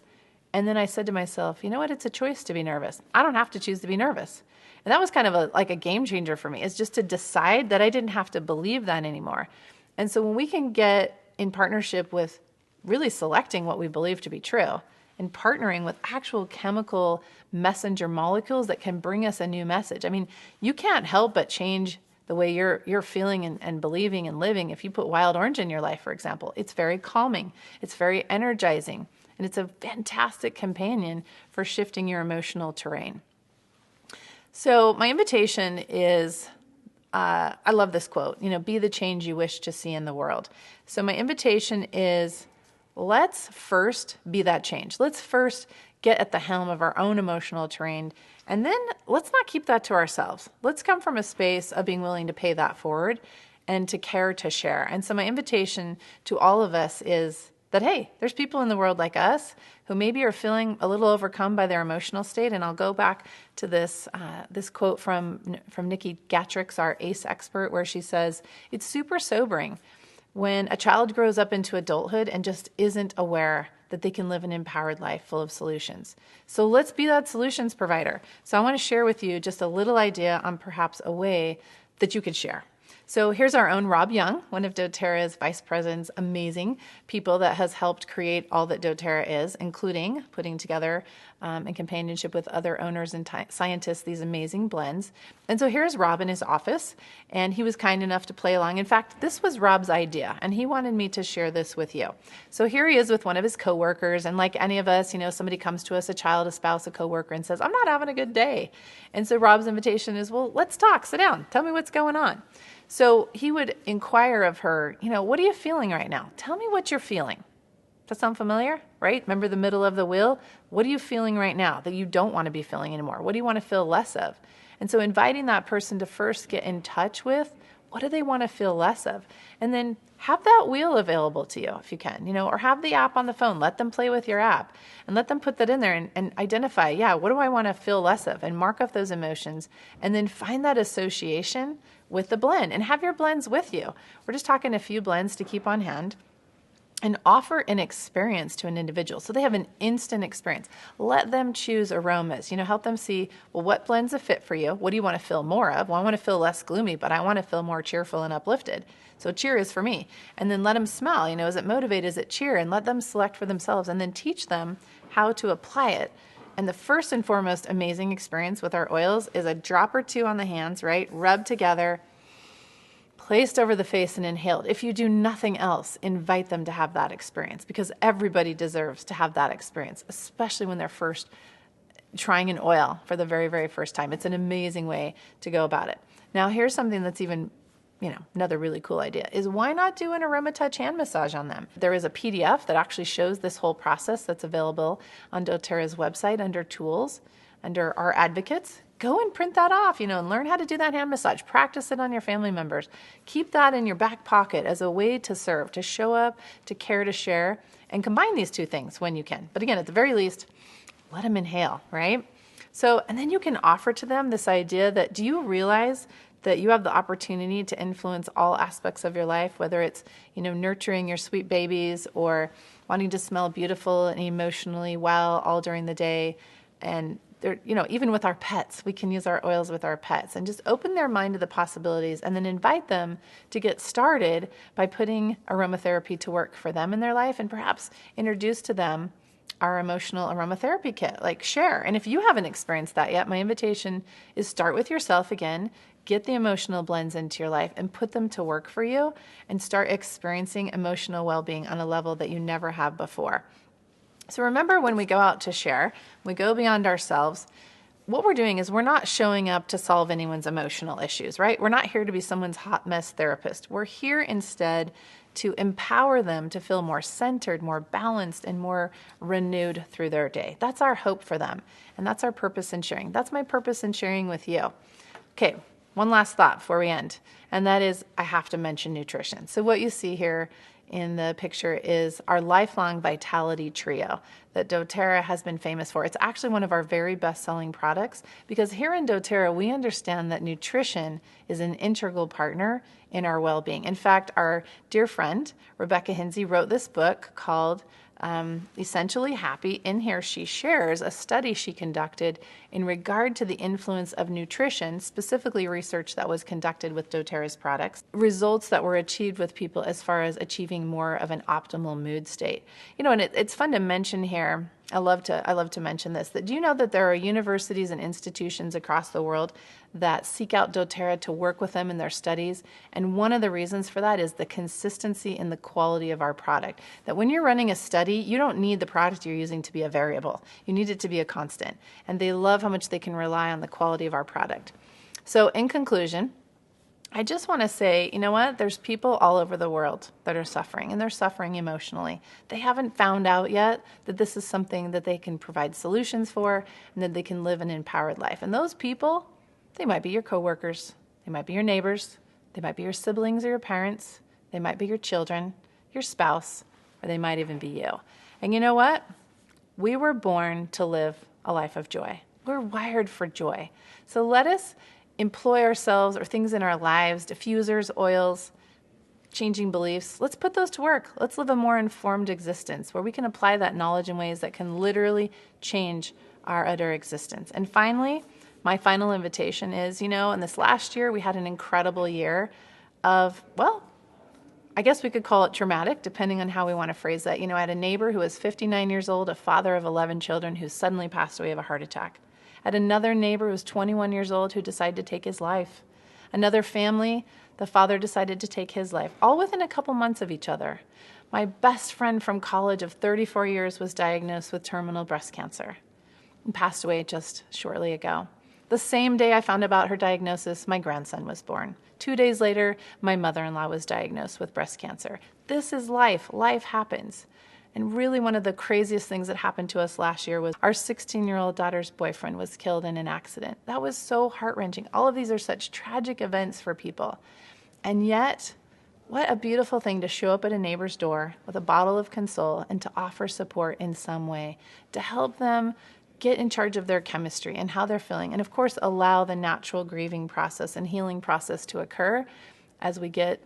And then I said to myself, you know what? It's a choice to be nervous. I don't have to choose to be nervous. And that was kind of a game changer for me. It's just to decide that I didn't have to believe that anymore. And so when we can get in partnership with really selecting what we believe to be true and partnering with actual chemical messenger molecules that can bring us a new message. I mean, you can't help but change the way you're feeling and believing and living if you put wild orange in your life, for example. It's very calming. It's very energizing. and it's a fantastic companion for shifting your emotional terrain. So my invitation is, I love this quote, be the change you wish to see in the world. So my invitation is, let's first be that change. Let's first get at the helm of our own emotional terrain, and then let's not keep that to ourselves. Let's come from a space of being willing to pay that forward and to care to share. And so my invitation to all of us is that, hey, there's people in the world like us who maybe are feeling a little overcome by their emotional state. And I'll go back to this quote from Nikki Gatrix, our ACE expert, where she says, it's super sobering when a child grows up into adulthood and just isn't aware that they can live an empowered life full of solutions. So let's be that solutions provider. So I want to share with you just a little idea on perhaps a way that you could share. So here's our own Rob Young, one of doTERRA's vice presidents, amazing people that has helped create all that doTERRA is, including putting together in companionship with other owners and scientists these amazing blends. And so here's Rob in his office, and he was kind enough to play along. In fact, this was Rob's idea, and he wanted me to share this with you. So here he is with one of his coworkers, and like any of us, somebody comes to us, a child, a spouse, a coworker, and says, I'm not having a good day. And so Rob's invitation is, well, let's talk, sit down, tell me what's going on. So he would inquire of her, what are you feeling right now? Tell me what you're feeling. Does that sound familiar, right? Remember the middle of the wheel? What are you feeling right now that you don't want to be feeling anymore? What do you want to feel less of? And so inviting that person to first get in touch with, what do they want to feel less of? And then have that wheel available to you if you can, or have the app on the phone. Let them play with your app and let them put that in there and identify, what do I want to feel less of? And mark off those emotions and then find that association with the blend and have your blends with you. We're just talking a few blends to keep on hand and offer an experience to an individual. So they have an instant experience. Let them choose aromas, help them see, well, what blends a fit for you? What do you want to feel more of? Well, I want to feel less gloomy, but I want to feel more cheerful and uplifted. So cheer is for me. And then let them smell, is it motivate? Is it cheer? And let them select for themselves and then teach them how to apply it. And the first and foremost amazing experience with our oils is a drop or two on the hands, right? Rubbed together, placed over the face and inhaled. If you do nothing else, invite them to have that experience because everybody deserves to have that experience, especially when they're first trying an oil for the very, very first time. It's an amazing way to go about it. Now, here's something that's even another really cool idea is why not do an AromaTouch hand massage on them? There is a PDF that actually shows this whole process that's available on doTERRA's website under tools, under our advocates. Go and print that off, and learn how to do that hand massage. Practice it on your family members. Keep that in your back pocket as a way to serve, to show up, to care, to share, and combine these two things when you can. But again, at the very least, let them inhale, right? So, and then you can offer to them this idea that, do you realize that you have the opportunity to influence all aspects of your life, whether it's, nurturing your sweet babies or wanting to smell beautiful and emotionally well all during the day. And even with our pets, we can use our oils with our pets and just open their mind to the possibilities and then invite them to get started by putting aromatherapy to work for them in their life and perhaps introduce to them our emotional aromatherapy kit, like share. And if you haven't experienced that yet, my invitation is start with yourself again, get the emotional blends into your life and put them to work for you and start experiencing emotional well-being on a level that you never have before. So remember, when we go out to share, we go beyond ourselves, what we're doing is we're not showing up to solve anyone's emotional issues, right? We're not here to be someone's hot mess therapist. We're here instead to empower them to feel more centered, more balanced, and more renewed through their day. That's our hope for them, and that's our purpose in sharing. That's my purpose in sharing with you. Okay, one last thought before we end, and that is I have to mention nutrition. So what you see here in the picture is our Lifelong Vitality Trio that doTERRA has been famous for. It's actually one of our very best-selling products because here in doTERRA, we understand that nutrition is an integral partner in our well-being. In fact, our dear friend, Rebecca Hinsey, wrote this book called Essentially Happy. In here, she shares a study she conducted in regard to the influence of nutrition, specifically research that was conducted with doTERRA's products, results that were achieved with people as far as achieving more of an optimal mood state. And it's fun to mention here I love to mention this, that do you know that there are universities and institutions across the world that seek out doTERRA to work with them in their studies? And one of the reasons for that is the consistency and the quality of our product. That when you're running a study, you don't need the product you're using to be a variable. You need it to be a constant. And they love how much they can rely on the quality of our product. So in conclusion, I just want to say, you know what? There's people all over the world that are suffering, and they're suffering emotionally. They haven't found out yet that this is something that they can provide solutions for and that they can live an empowered life. And those people, they might be your coworkers, they might be your neighbors, they might be your siblings or your parents, they might be your children, your spouse, or they might even be you. And you know what? We were born to live a life of joy. We're wired for joy. So let us employ ourselves or things in our lives, diffusers, oils, changing beliefs. Let's put those to work. Let's live a more informed existence where we can apply that knowledge in ways that can literally change our utter existence. And finally, my final invitation is, in this last year, we had an incredible year of, well, I guess we could call it traumatic, depending on how we want to phrase that. I had a neighbor who was 59 years old, a father of 11 children, who suddenly passed away of a heart attack. I had another neighbor who was 21 years old who decided to take his life. Another family, the father decided to take his life, all within a couple months of each other. My best friend from college of 34 years was diagnosed with terminal breast cancer and passed away just shortly ago. The same day I found about her diagnosis, my grandson was born. 2 days later, my mother-in-law was diagnosed with breast cancer. This is life. Life happens. And really one of the craziest things that happened to us last year was our 16-year-old daughter's boyfriend was killed in an accident. That was so heart-wrenching. All of these are such tragic events for people. And yet, what a beautiful thing to show up at a neighbor's door with a bottle of Console and to offer support in some way, to help them get in charge of their chemistry and how they're feeling. And of course, allow the natural grieving process and healing process to occur as we get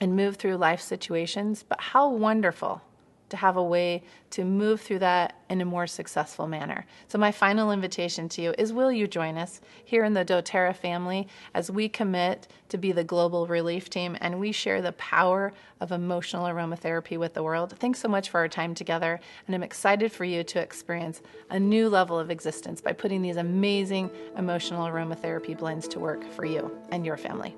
and move through life situations. But how wonderful to have a way to move through that in a more successful manner. So my final invitation to you is, will you join us here in the doTERRA family as we commit to be the global relief team and we share the power of emotional aromatherapy with the world? Thanks so much for our time together, and I'm excited for you to experience a new level of existence by putting these amazing emotional aromatherapy blends to work for you and your family.